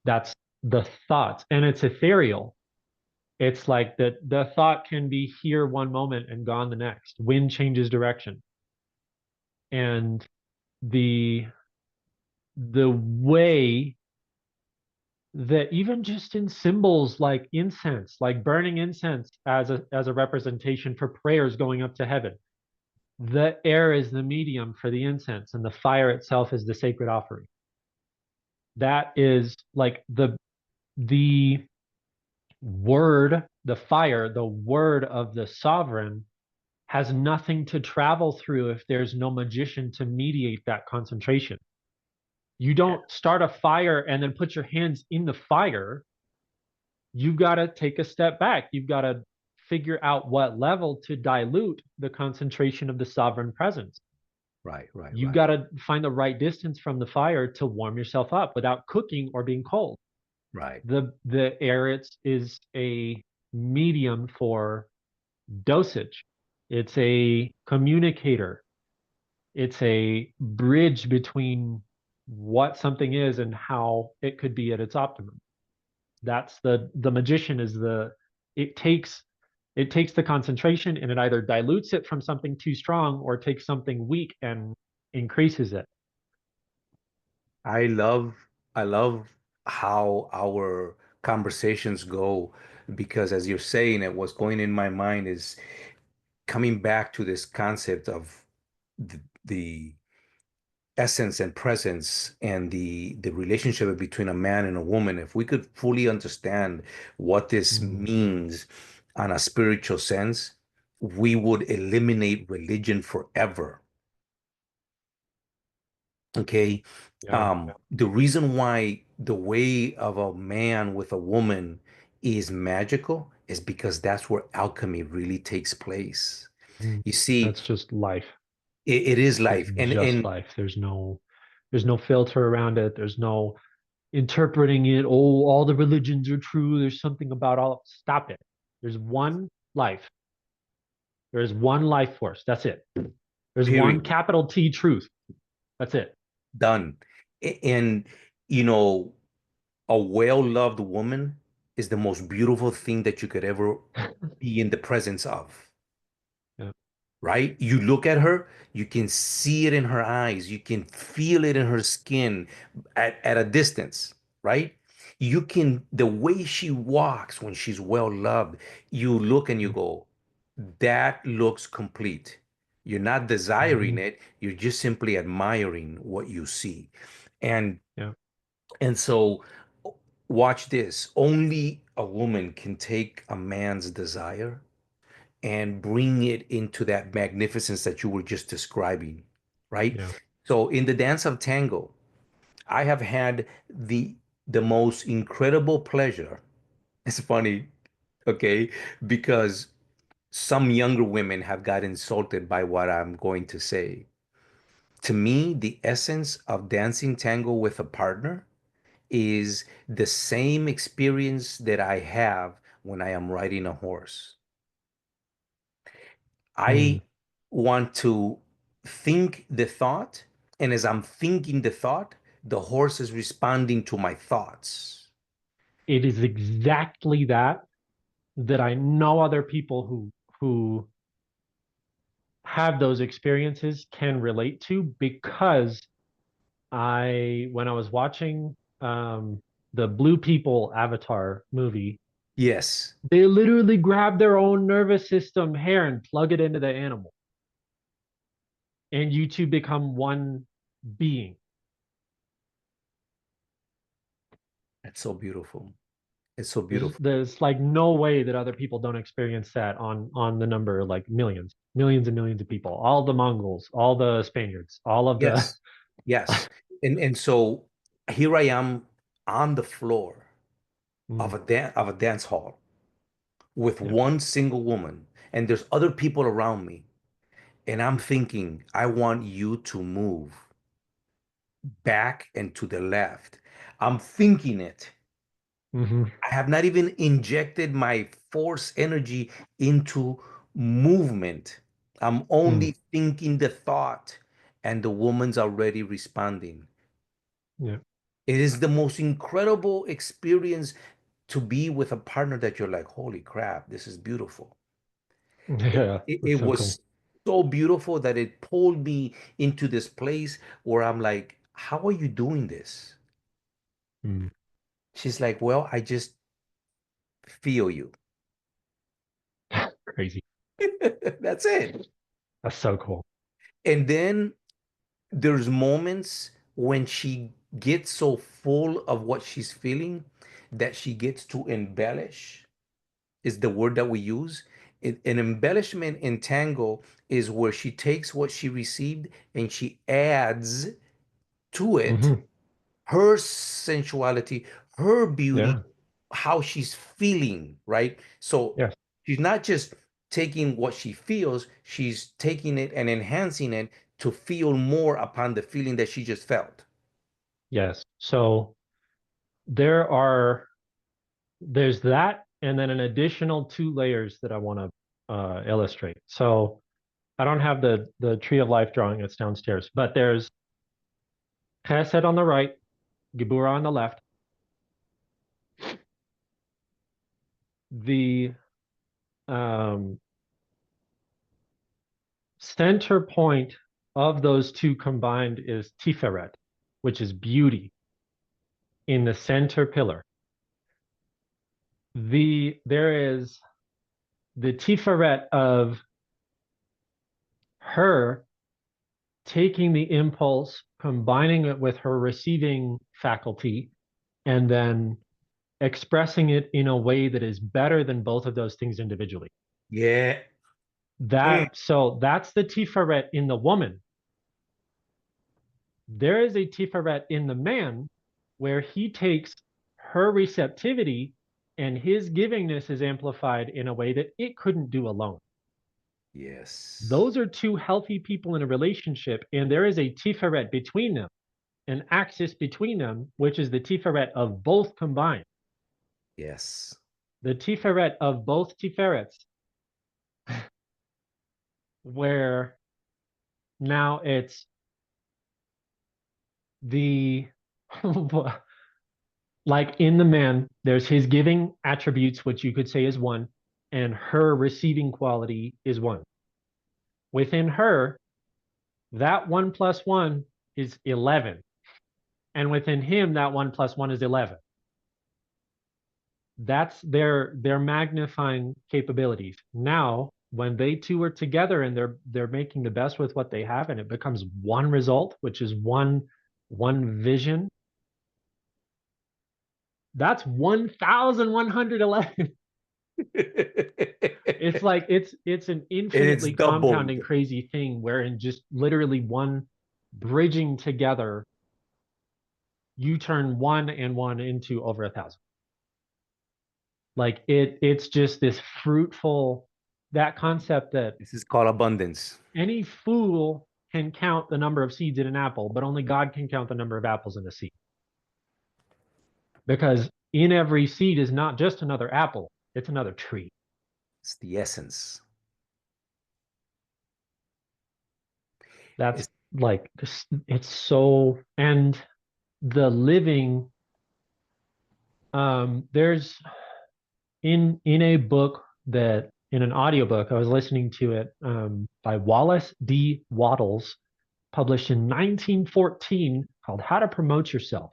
That's the thoughts, and it's ethereal. It's like that the thought can be here one moment and gone the next. Wind changes direction. And the the way that even just in symbols like incense, like burning incense as a representation for prayers going up to heaven. The air is the medium for the incense, and the fire itself is the sacred offering. That is like the word, the fire, the word of the sovereign has nothing to travel through if there's no magician to mediate that concentration. You Yeah. don't start a fire and then put your hands in the fire. You've got to take a step back. You've got to figure out what level to dilute the concentration of the sovereign presence. Right, right, You've right, got to find the right distance from the fire to warm yourself up without cooking or being cold. right, The air is a medium for dosage. It's a communicator. It's a bridge between what something is and how it could be at its optimum. That's the magician is the it takes it takes the concentration and it either dilutes it from something too strong or takes something weak and increases it. I love I love how our conversations go because as you're saying it, what's going in my mind is coming back to this concept of the essence and presence and the relationship between a man and a woman. If we could fully understand what this Mm, means on a spiritual sense, we would eliminate religion forever. Okay. yeah. The reason why the way of a man with a woman is magical is because that's where alchemy really takes place. Mm. You see, That's just life. it is It's life. just And life. There's no filter around it. There's no interpreting it. Oh, all the religions are true. There's something about all. Stop it. There's one life. There is one life force. That's it. There's one period. capital T truth. That's it. Done. And you know, a well-loved woman is the most beautiful thing that you could ever be in the presence of. Yeah. Right? You look at her, you can see it in her eyes, you can feel it in her skin at a distance, right? You can, the way she walks when she's well loved, you look and you go, that looks complete. You're not desiring Mhm. it, you're just simply admiring what you see. And Yeah. and so watch this. Only a woman can take a man's desire and bring it into that magnificence that you were just describing, right? Yeah. So in the dance of tango, I have had the most incredible pleasure. It's funny, okay, because some younger women have got insulted by what I'm going to say. To me, the essence of dancing tango with a partner is the same experience that I have when I am riding a horse. Mm. I want to think the thought, and as I'm thinking the thought, the horse is responding to my thoughts. It is exactly that I know other people who have those experiences can relate to because when I was watching the Blue People Avatar movie, Yes, they literally grab their own nervous system hair and plug it into the animal, and you two become one being. that's so beautiful. It's so There's beautiful. there's like no way that other people don't experience that on the number like millions and millions of people, all the Mongols, all the Spaniards, all of the Yes, yes. And so here I am on the floor of Mm, a dance hall with yeah, one single woman, and there's other people around me, and I'm thinking, I want you to move back and to the left. I'm thinking it. Hmm. I have not even injected my force energy into movement. I'm Mm. only thinking the thought, and the woman's already responding. Yeah. It is the most incredible experience to be with a partner that you're like, holy crap, this is beautiful. It, Yeah. it, That's it so cool. was so beautiful that it pulled me into this place where I'm like, how are you doing this? Mm. She's like, well, I just feel you. Crazy. That's it. That's so cool. And then there's moments when she gets so full of what she's feeling that she gets to embellish, is the word that we use. An embellishment in tango is where she takes what she received and she adds to it Hmm. her sensuality, her beauty, Yeah. how she's feeling, right? So Yes. she's not just taking what she feels, she's taking it and enhancing it to feel more upon the feeling that she just felt. Yes. So there are there's that, and then an additional two layers that I want to illustrate. So I don't have the tree of life drawing; it's downstairs. But there's Chesed on the right, Gibura on the left. The um, center point of those two combined is Tiferet, which is beauty in the center pillar. There is the Tiferet of her taking the impulse, combining it with her receiving faculty, and then expressing it in a way that is better than both of those things individually. Yeah. Mm. That's the Tiferet in the woman. There is a Tiferet in the man where he takes her receptivity and his givingness is amplified in a way that it couldn't do alone. Yes. Those are two healthy people in a relationship, and there is a Tiferet between them, an axis between them, which is the Tiferet of both combined. Yes. The Tiferet of both Tiferets, where now it's the like in the man, there's his giving attributes, which you could say is one, and her receiving quality is one. Within her, that one plus one is 11. And within him, that one plus one is 11. That's their magnifying capabilities. Now, when they two are together and they're making the best with what they have, and it becomes one result, which is one vision, that's 1,111. It's like it's an It's infinitely doubled. compounding crazy thing wherein just literally one bridging together, you turn one and one into over 1,000. Like it's just this fruitful, that concept that This is called abundance. any fool can count the number of seeds in an apple, but only God can count the number of apples in a seed. Because in every seed is not just another apple, it's another tree. It's the essence. That's It's like it's so, and the living, there's in a book that in an audiobook, I was listening to it by Wallace D. Wattles, published in 1914, called How to Promote Yourself.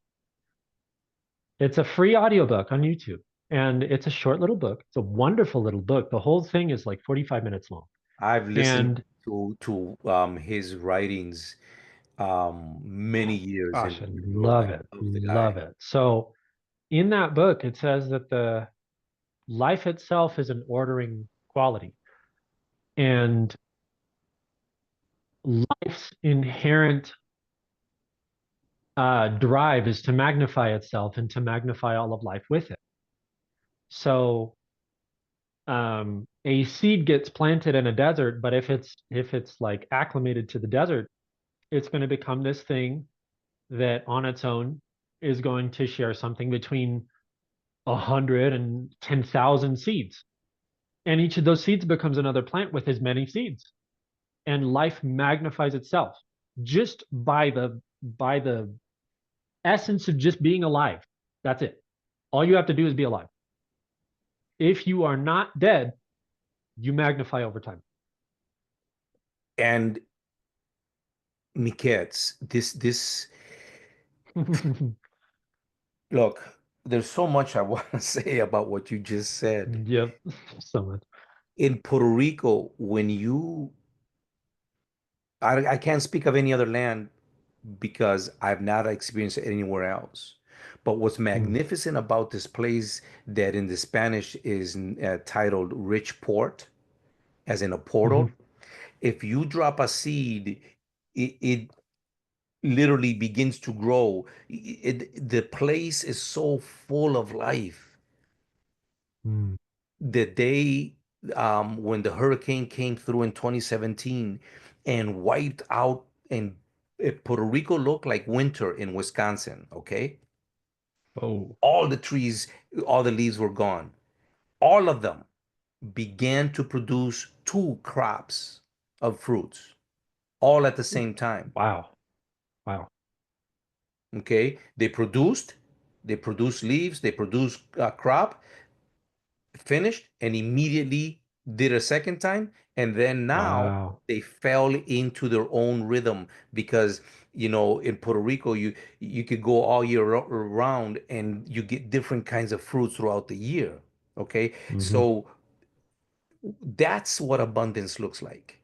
It's a free audiobook on YouTube. And it's a short little book. It's a wonderful little book. The whole thing is like 45 minutes long. I've listened And to his writings many years gosh, and I bro, I love it. love the Love guy. it. So in that book, it says that the life itself is an ordering quality. And life's inherent drive is to magnify itself and to magnify all of life with it. So a seed gets planted in a desert, but if it's like acclimated to the desert, it's going to become this thing that on its own is going to share something between 110,000 seeds. And each of those seeds becomes another plant with as many seeds. And life magnifies itself just by the essence of just being alive. That's it. All you have to do is be alive. If you are not dead, you magnify over time. And Miketz, this look, there's so much I want to say about what you just said. Yep, so much. In Puerto Rico, when I can't speak of any other land because I've not experienced it anywhere else. But what's Mm. magnificent about this place that in the Spanish is titled Rich Port, as in a portal, Mhm. if you drop a seed, it literally begins to grow. The place is so full of life. Mm. The day when the hurricane came through in 2017 and wiped out, and Puerto Rico looked like winter in Wisconsin, okay? Oh, All the trees, all the leaves were gone. All of them began to produce two crops of fruits, all at the same time. wow. Wow. Okay, they produced leaves, they produced a crop, finished, and immediately did a second time, and then now Wow. they fell into their own rhythm because in Puerto Rico you could go all year round and you get different kinds of fruits throughout the year. Okay, Hmm. so that's what abundance looks like.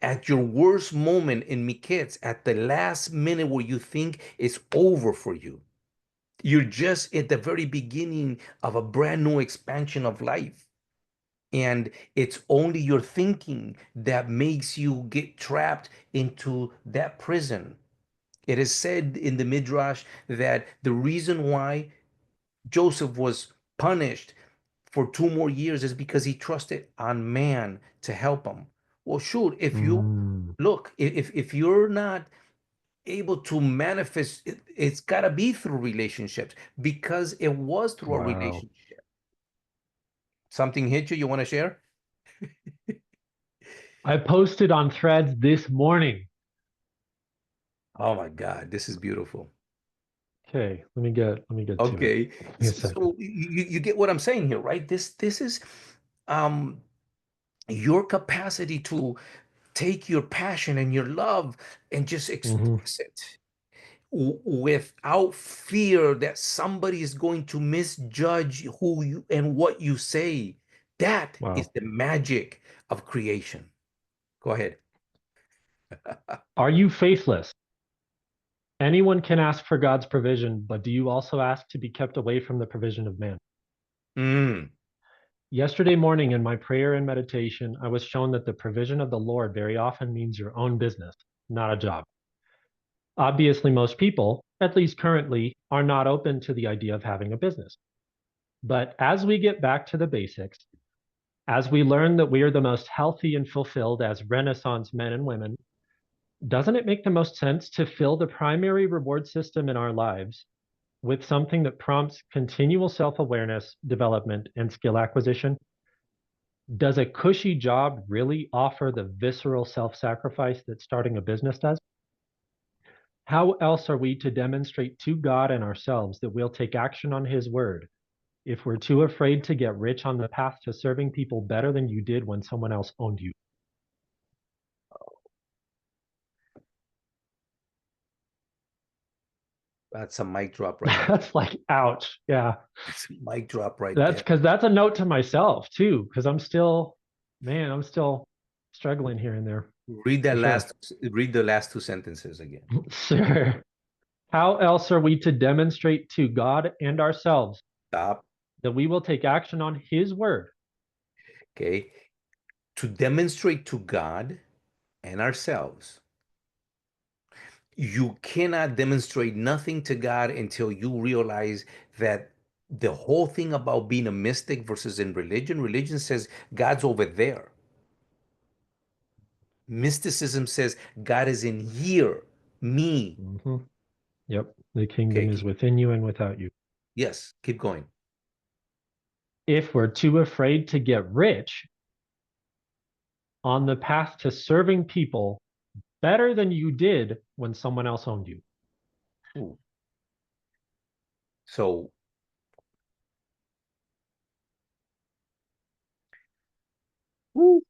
At your worst moment in me kids, at the last minute where you think it's over for you, you're just at the very beginning of a brand new expansion of life. And it's only your thinking that makes you get trapped into that prison. It is said in the Midrash that the reason why Joseph was punished for 2 more years is because he trusted on man to help him. Well, shoot, if you Mm. look, if you're not able to manifest it, it's got to be through relationships because it was through a Wow. relationship. Something hit you want to share? I posted on Threads this morning. Oh my God, this is beautiful. Okay, let me get to it. Okay, Give me a second. so you get what I'm saying here, right? This is um your capacity to take your passion and your love and just Hmm. express it without fear that somebody is going to misjudge who you and what you say. That is Wow. the magic of creation. Go ahead. Are you faithless? Anyone can ask for God's provision, but do you also ask to be kept away from the provision of man? Mm, Yesterday morning in my prayer and meditation, I was shown that the provision of the Lord very often means your own business, not a job. Obviously, most people, at least currently, are not open to the idea of having a business. But as we get back to the basics, as we learn that we are the most healthy and fulfilled as Renaissance men and women, doesn't it make the most sense to fill the primary reward system in our lives with something that prompts continual self awareness, development, and skill acquisition? Does a cushy job really offer the visceral self sacrifice that starting a business does? How else are we to demonstrate to God and ourselves that we'll take action on His word if we're too afraid to get rich on the path to serving people better than you did when someone else owned you? that's a mic drop right there. That's like, ouch. Yeah. That's a mic drop right That's there. because that's a note to myself too, because I'm still struggling here and there for sure. Read the last two sentences again. Sure. How else are we to demonstrate to God and ourselves Stop. that we will take action on His word? Okay. To demonstrate to God and ourselves, you cannot demonstrate nothing to God until you realize that the whole thing about being a mystic versus in religion says God's over there. Mysticism says God is in here, me. Hmm. Yep. The kingdom Okay. is within you and without you. Yes, keep going. If we're too afraid to get rich on the path to serving people better than you did when someone else owned you. Ooh. So Woo.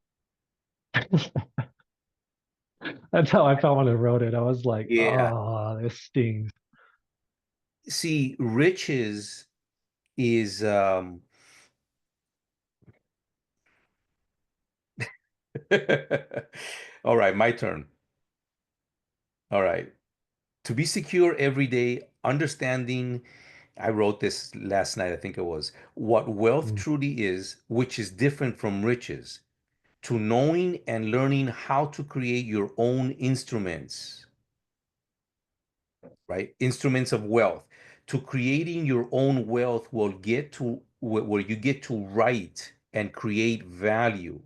That's how I felt when I wrote it. I was like, yeah, oh, this stings. see, riches is all right, my turn. All right. To be secure every day, understanding, I wrote this last night, I think it was, what wealth Mm, truly is, which is different from riches, to knowing and learning how to create your own instruments, right? Instruments of wealth. To creating your own wealth will get to where you get to write and create value.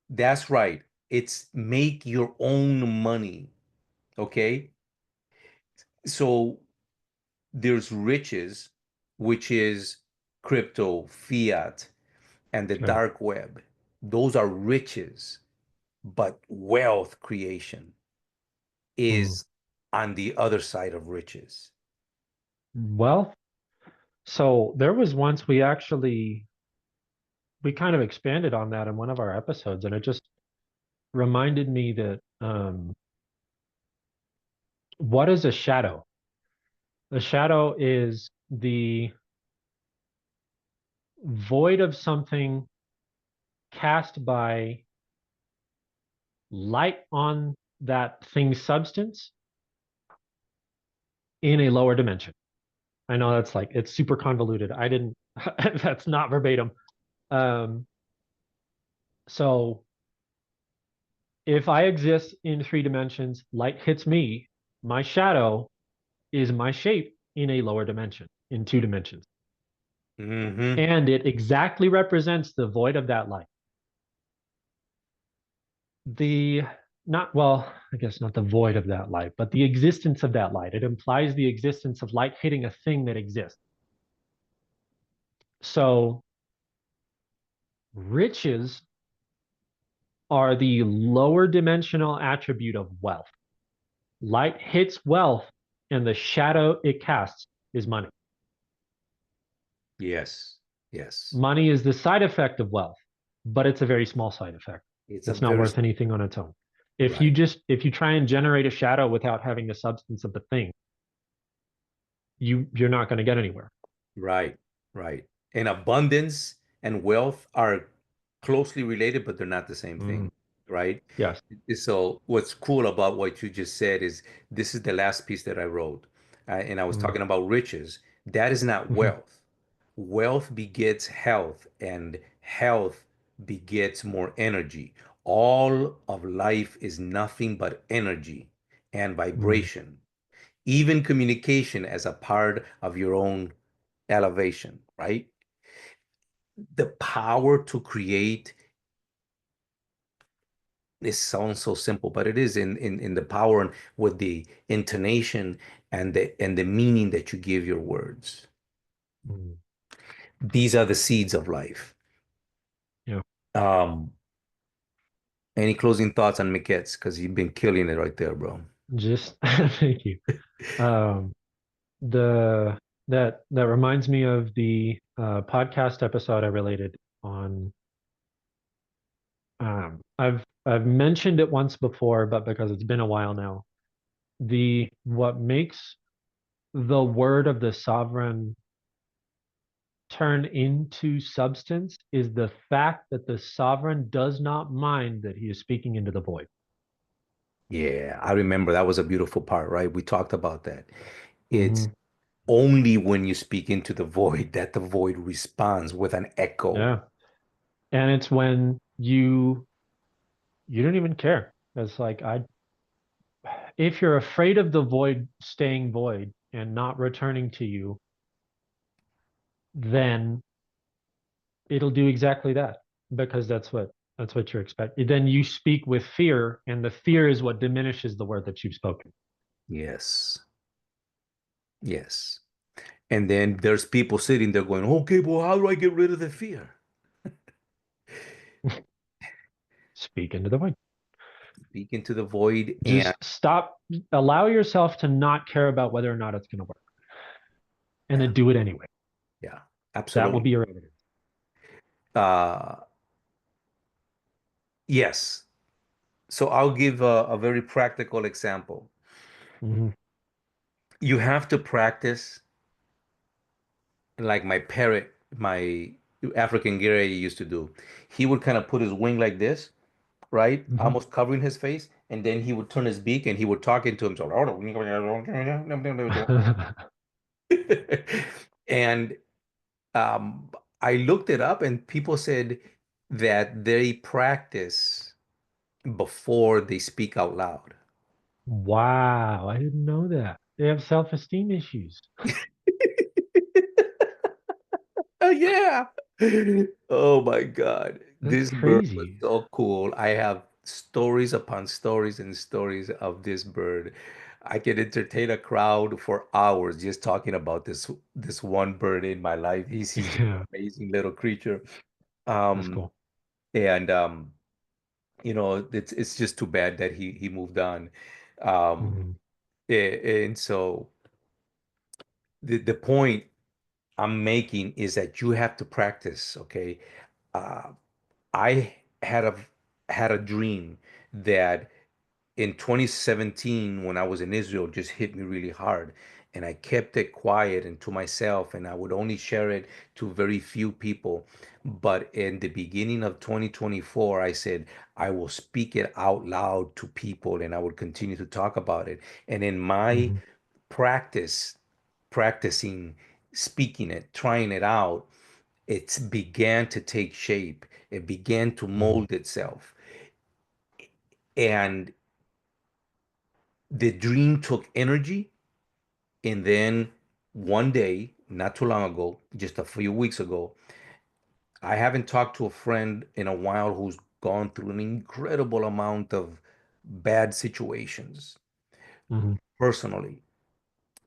That's right. It's make your own money. Okay. So there's riches, which is crypto, fiat, and the yeah. dark web. Those are riches, but wealth creation Mm. is on the other side of riches. Well, so there was once we kind of expanded on that in one of our episodes, and it just reminded me that what is a shadow? A shadow is the void of something cast by light on that thing's substance in a lower dimension. I know that's like it's super convoluted. I didn't that's not verbatim. Um so if I exist in 3 dimensions, light hits me, my shadow is my shape in a lower dimension, in 2 dimensions. Hmm. And it exactly represents the void of that light. The not well, I guess not the void of that light, but the existence of that light. It implies the existence of light hitting a thing that exists. So riches are the lower dimensional attribute of wealth. Light hits wealth, and the shadow it casts is money. Yes. Yes. Money is the side effect of wealth, but it's a very small side effect. It's a It's not very worth anything on its own. right. If you try and generate a shadow without having the substance of the thing, you're not going to get anywhere. Right. Right. And abundance and wealth are closely related, but they're not the same Mm, thing, right? yes. So what's cool about what you just said is this is the last piece that I wrote, and I was Mm, talking about riches. That is not mhm, wealth. Wealth begets health, and health begets more energy. All of life is nothing but energy and mm, vibration, even communication as a part of your own elevation, right? The power to create, it sounds so simple, but it is in the power and with the intonation and the meaning that you give your words. mm. These are the seeds of life. Yeah. Um, any closing thoughts on Miquettes? Because you've been killing it right there, bro. Just thank you. Um, the that reminds me of the podcast episode I related on. I've mentioned it once before, but because it's been a while now, the what makes the word of the sovereign turn into substance is the fact that the sovereign does not mind that he is speaking into the void. Yeah, I remember that was a beautiful part, right? We talked about that. It's Hmm. only when you speak into the void that the void responds with an echo. Yeah, and it's when you don't even care. It's like I if you're afraid of the void staying void and not returning to you, then it'll do exactly that because that's what you're expecting. Then you speak with fear, and the fear is what diminishes the word that you've spoken. Yes. Yes. And then there's people sitting there going, okay, well, how do I get rid of the fear? Speak into the void. Speak into the void. And Just stop. Allow yourself to not care about whether or not it's going to work, and yeah, then do it anyway. yeah, That will absolutely. be your evidence. Uh, yes. So I'll give a very practical example. Mm-hmm. You have to practice like my parrot, my African Gary used to do. He would kind of put his wing like this, right? Mm-hmm. Almost covering his face, and then he would turn his beak and he would talk into himself. And um, I looked it up, and people said that they practice before they speak out loud. Wow, I didn't know that. They have self-esteem issues. Oh yeah. Oh my God. That's This bird was crazy. so cool. I have stories upon stories and stories of this bird. I can entertain a crowd for hours just talking about this one bird in my life. He's just an Yeah, amazing little creature. that's Um cool. and it's just too bad that he moved on. Um Mm-hmm. and so the point I'm making is that you have to practice, okay? Uh, I had a dream that in 2017 when I was in Israel just hit me really hard, and I kept it quiet and to myself, and I would only share it to very few people. But in the beginning of 2024, I said I will speak it out loud to people and I would continue to talk about it. And in my Mm-hmm. practice, practicing speaking it, trying it out, it began to take shape. It began to Mm-hmm. mold itself. And the dream took energy. And then one day, not too long ago, just a few weeks ago, I haven't talked to a friend in a while who's gone through an incredible amount of bad situations Mm-hmm. personally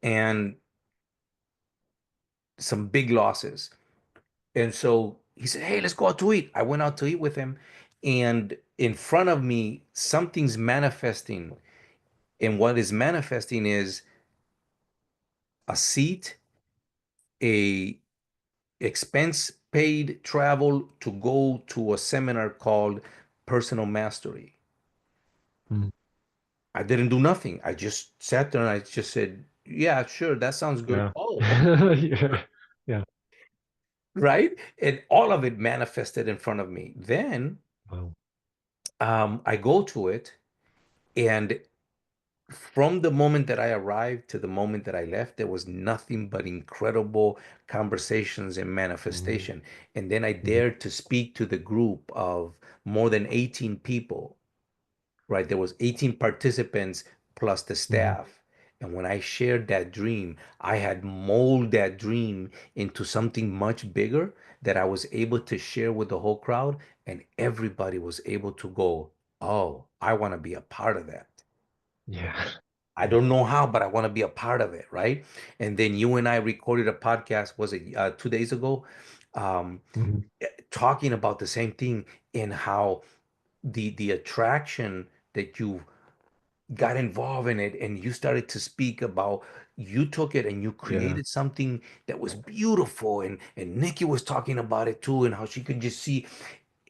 and some big losses. And so he said, hey, let's go out to eat. I went out to eat with him. And in front of me, something's manifesting. And what is manifesting is a seat, a expense paid travel to go to a seminar called Personal Mastery. Mm-hmm. I didn't do nothing. I just sat there and I just said, yeah, sure, that sounds good. Yeah. Oh, Yeah. Yeah. right. And all of it manifested in front of me. Then Wow. I go to it, and from the moment that I arrived to the moment that I left, there was nothing but incredible conversations and Mm-hmm. manifestation. And then I Mm-hmm. dared to speak to the group of more than 18 people, right? There was 18 participants plus the Mm-hmm. staff. And when I shared that dream, I had molded that dream into something much bigger that I was able to share with the whole crowd. And everybody was able to go, oh, I want to be a part of that. Yeah. I don't know how, but I want to be a part of it, right? And then you and I recorded a podcast, was it 2 days ago, um, Mm-hmm. talking about the same thing and how the attraction that you got involved in it and you started to speak about, you took it and you Yeah. created something that was beautiful, and Nikki was talking about it too, and how she could just see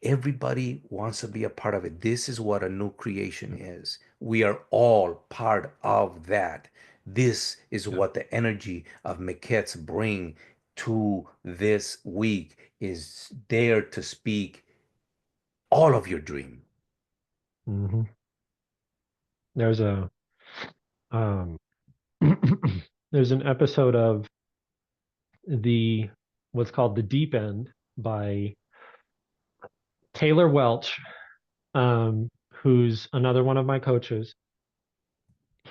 everybody wants to be a part of it. This is what a new creation Yep. is. We are all part of that. This is Yep. what the energy of Mekets bring to this week, is there to speak all of your dream. Mm-hmm. There's a um there's an episode of the what's called The Deep End by Taylor Welch, who's another one of my coaches.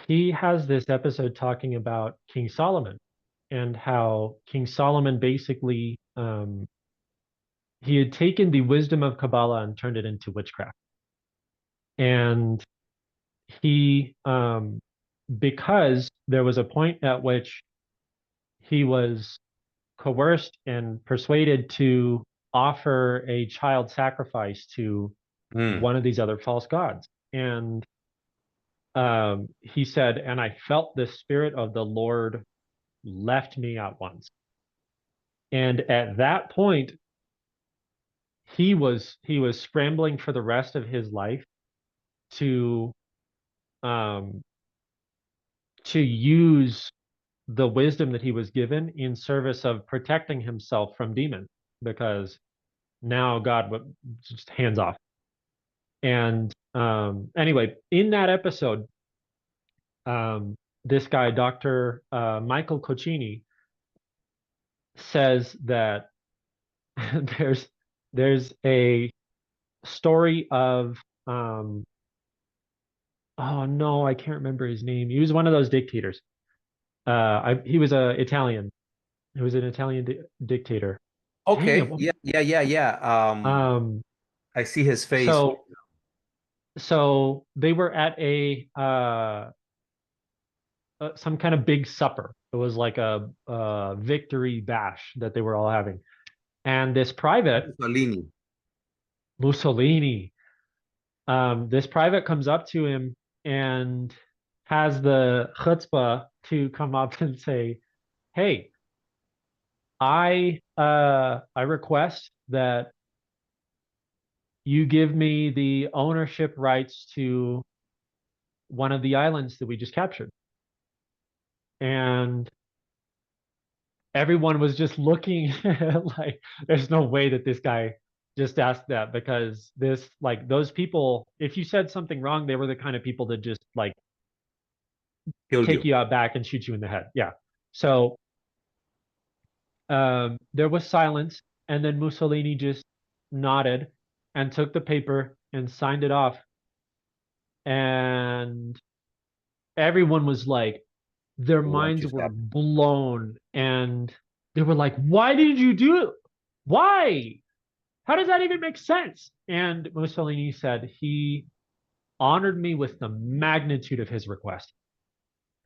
He has this episode talking about King Solomon and how King Solomon basically he had taken the wisdom of Kabbalah and turned it into witchcraft. And he because there was a point at which he was coerced and persuaded to offer a child sacrifice to Mm. one of these other false gods. And he said, and I felt the spirit of the Lord left me at once. And at that point, he was scrambling for the rest of his life to um, to use the wisdom that he was given in service of protecting himself from demons, because now God would just hands off. And anyway, in that episode, um, this guy, Dr. Michael Coccini, says that there's there's a story of oh no, I can't remember his name. He was one of those dictators. He was a Italian. He was an Italian dictator. Dang it. Okay. Yeah, yeah, yeah, yeah. Um, I see his face. so so they were at a some kind of big supper. It was like a victory bash that they were all having. And this private, Mussolini. Mussolini, this private comes up to him and has the chutzpah to come up and say, "Hey, I request that you give me the ownership rights to one of the islands that we just captured." And everyone was just looking like there's no way that this guy just asked that, because this like those people, if you said something wrong, they were the kind of people that just like Killed take you. you out back and shoot you in the head. Yeah. So there was silence, and then Mussolini just nodded and took the paper and signed it off. And everyone was like, their What minds just were happened? blown, and they were like, why did you do it? Why? How does that even make sense? And Mussolini said he honored me with the magnitude of his request.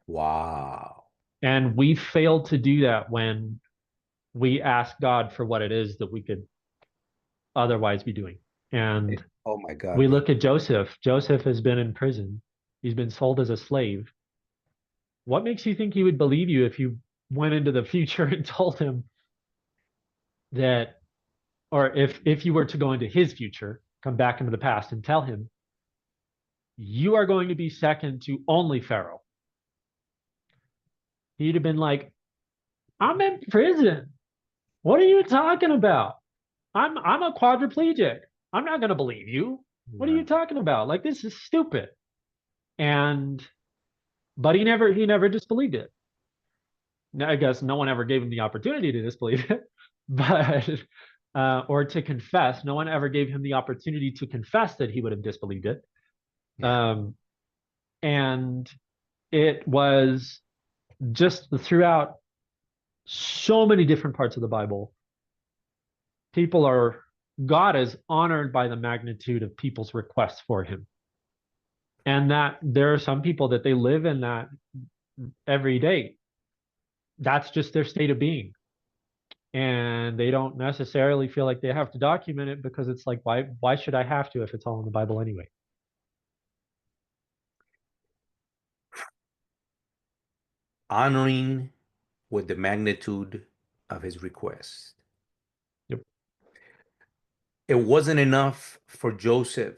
Wow. And we failed to do that when we asked God for what it is that we could otherwise be doing. And Oh my God, we bro. look at Joseph. Joseph has been in prison. He's been sold as a slave. What makes you think he would believe you if you went into the future and told him that, or if you were to go into his future, come back into the past and tell him you are going to be second to only Pharaoh? He'd have been like, I'm in prison. What are you talking about? I'm a quadriplegic. I'm not gonna believe you. What are Yeah. you talking about? Like, this is stupid. And but he never disbelieved it. Now, I guess no one ever gave him the opportunity to disbelieve it, but or to confess. No one ever gave him the opportunity to confess that he would have disbelieved it. Yeah. Um, and it was just throughout so many different parts of the Bible, people are God is honored by the magnitude of people's requests for him. And that there are some people that they live in that every day. That's just their state of being. And they don't necessarily feel like they have to document it, because it's like, why should I have to if it's all in the Bible anyway? Honoring with the magnitude of his request. Yep. It wasn't enough for Joseph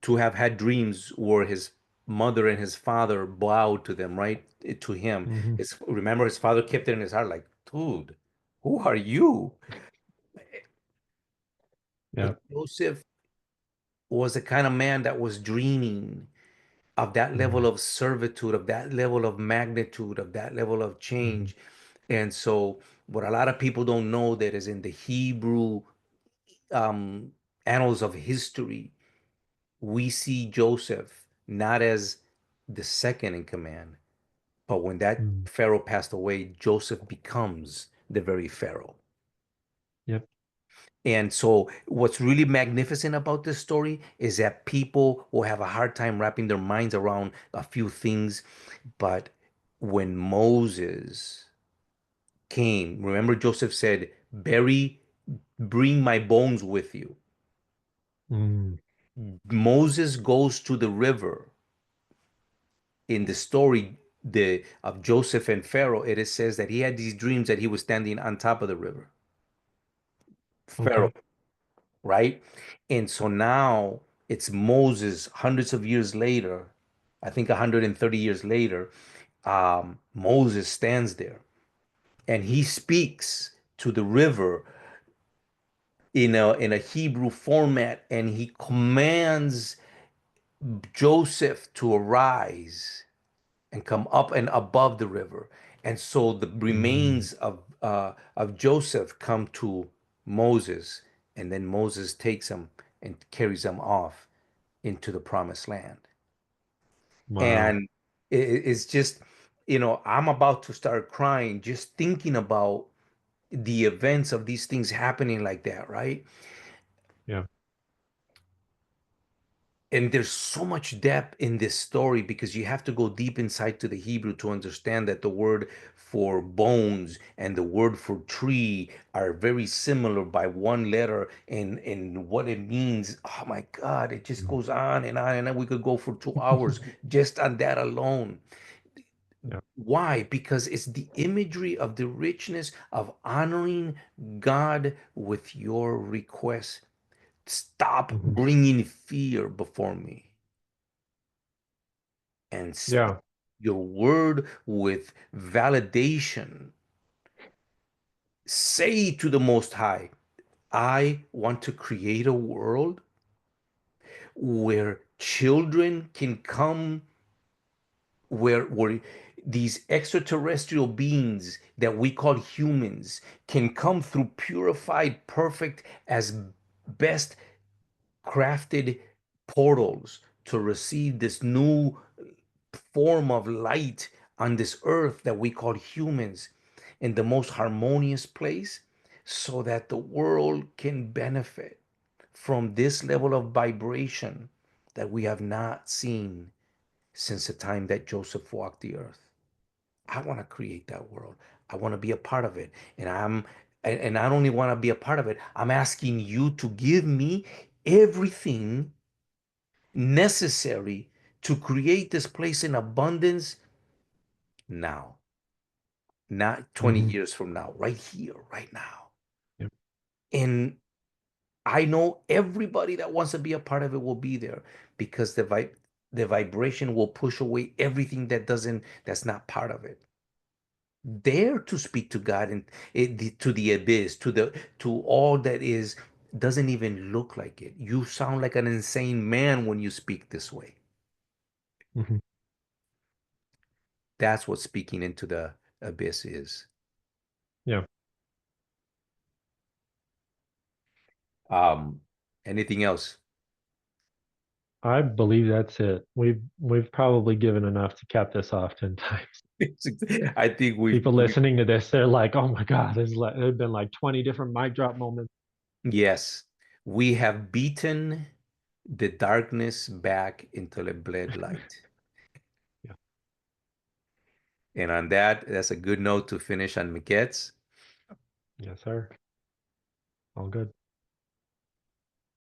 to have had dreams where his mother and his father bowed to them, right? To him. Mm-hmm. Remember, his father kept it in his heart, like, dude, who are you? But Yep. Joseph was the kind of man that was dreaming of that Mm-hmm. level of servitude, of that level of magnitude, of that level of Mm-hmm. change. And so, what a lot of people don't know that is in the Hebrew um, annals of history, we see Joseph not as the second in command, but when that Mm-hmm. Pharaoh passed away, Joseph becomes the very Pharaoh. Yep. And so, what's really magnificent about this story is that people will have a hard time wrapping their minds around a few things, but when Moses came, remember Joseph said, "Bury, bring my bones with you." Mm, Moses goes to the river. In the story of Joseph and Pharaoh, it says that he had these dreams that he was standing on top of the river. Pharaoh, okay. right? And so now it's Moses, hundreds of years later, I think 130 years later, Moses stands there and he speaks to the river in a Hebrew format, and he commands Joseph to arise and come up and above the river. And so the Mm, remains of Joseph come to Moses, and then Moses takes them and carries them off into the promised land. wow. And it's just, I'm about to start crying just thinking about the events of these things happening like that, right? Yeah. And there's so much depth in this story because you have to go deep inside to the Hebrew to understand that the word for bones and the word for tree are very similar by one letter, and what it means. Oh my God, it just Mm, goes on, and we could go for 2 hours just on that alone. yeah. Why? Because it's the imagery of the richness of honoring God with your request. Stop Hmm. bringing fear before me and speak Yeah. your word with validation. Say to the Most High, I want to create a world where children can come, where these extraterrestrial beings that we call humans can come through purified, perfect, as best crafted portals to receive this new form of light on this earth that we call humans in the most harmonious place, so that the world can benefit from this level of vibration that we have not seen since the time that Joseph walked the earth. I want to create that world. I want to be a part of it. And not only want to be a part of it, I'm asking you to give me everything necessary to create this place in abundance now, not 20 Hmm. years from now, right here, right now. Yeah. And I know everybody that wants to be a part of it will be there because the vibration will push away everything that's not part of it. Dare to speak to God and to the abyss, to all that is doesn't even look like it. You sound like an insane man when you speak this way. Hmm. That's what speaking into the abyss is. Yeah. Um, Anything else? I believe that's it. We've probably given enough to cap this off 10 times. I think People listening to this, they're like, "Oh my God, there's been like 20 different mic drop moments." yes, we have beaten the darkness back into the bled light. Yeah. And on that, that's a good note to finish on Miquette's. Yes, sir. All good.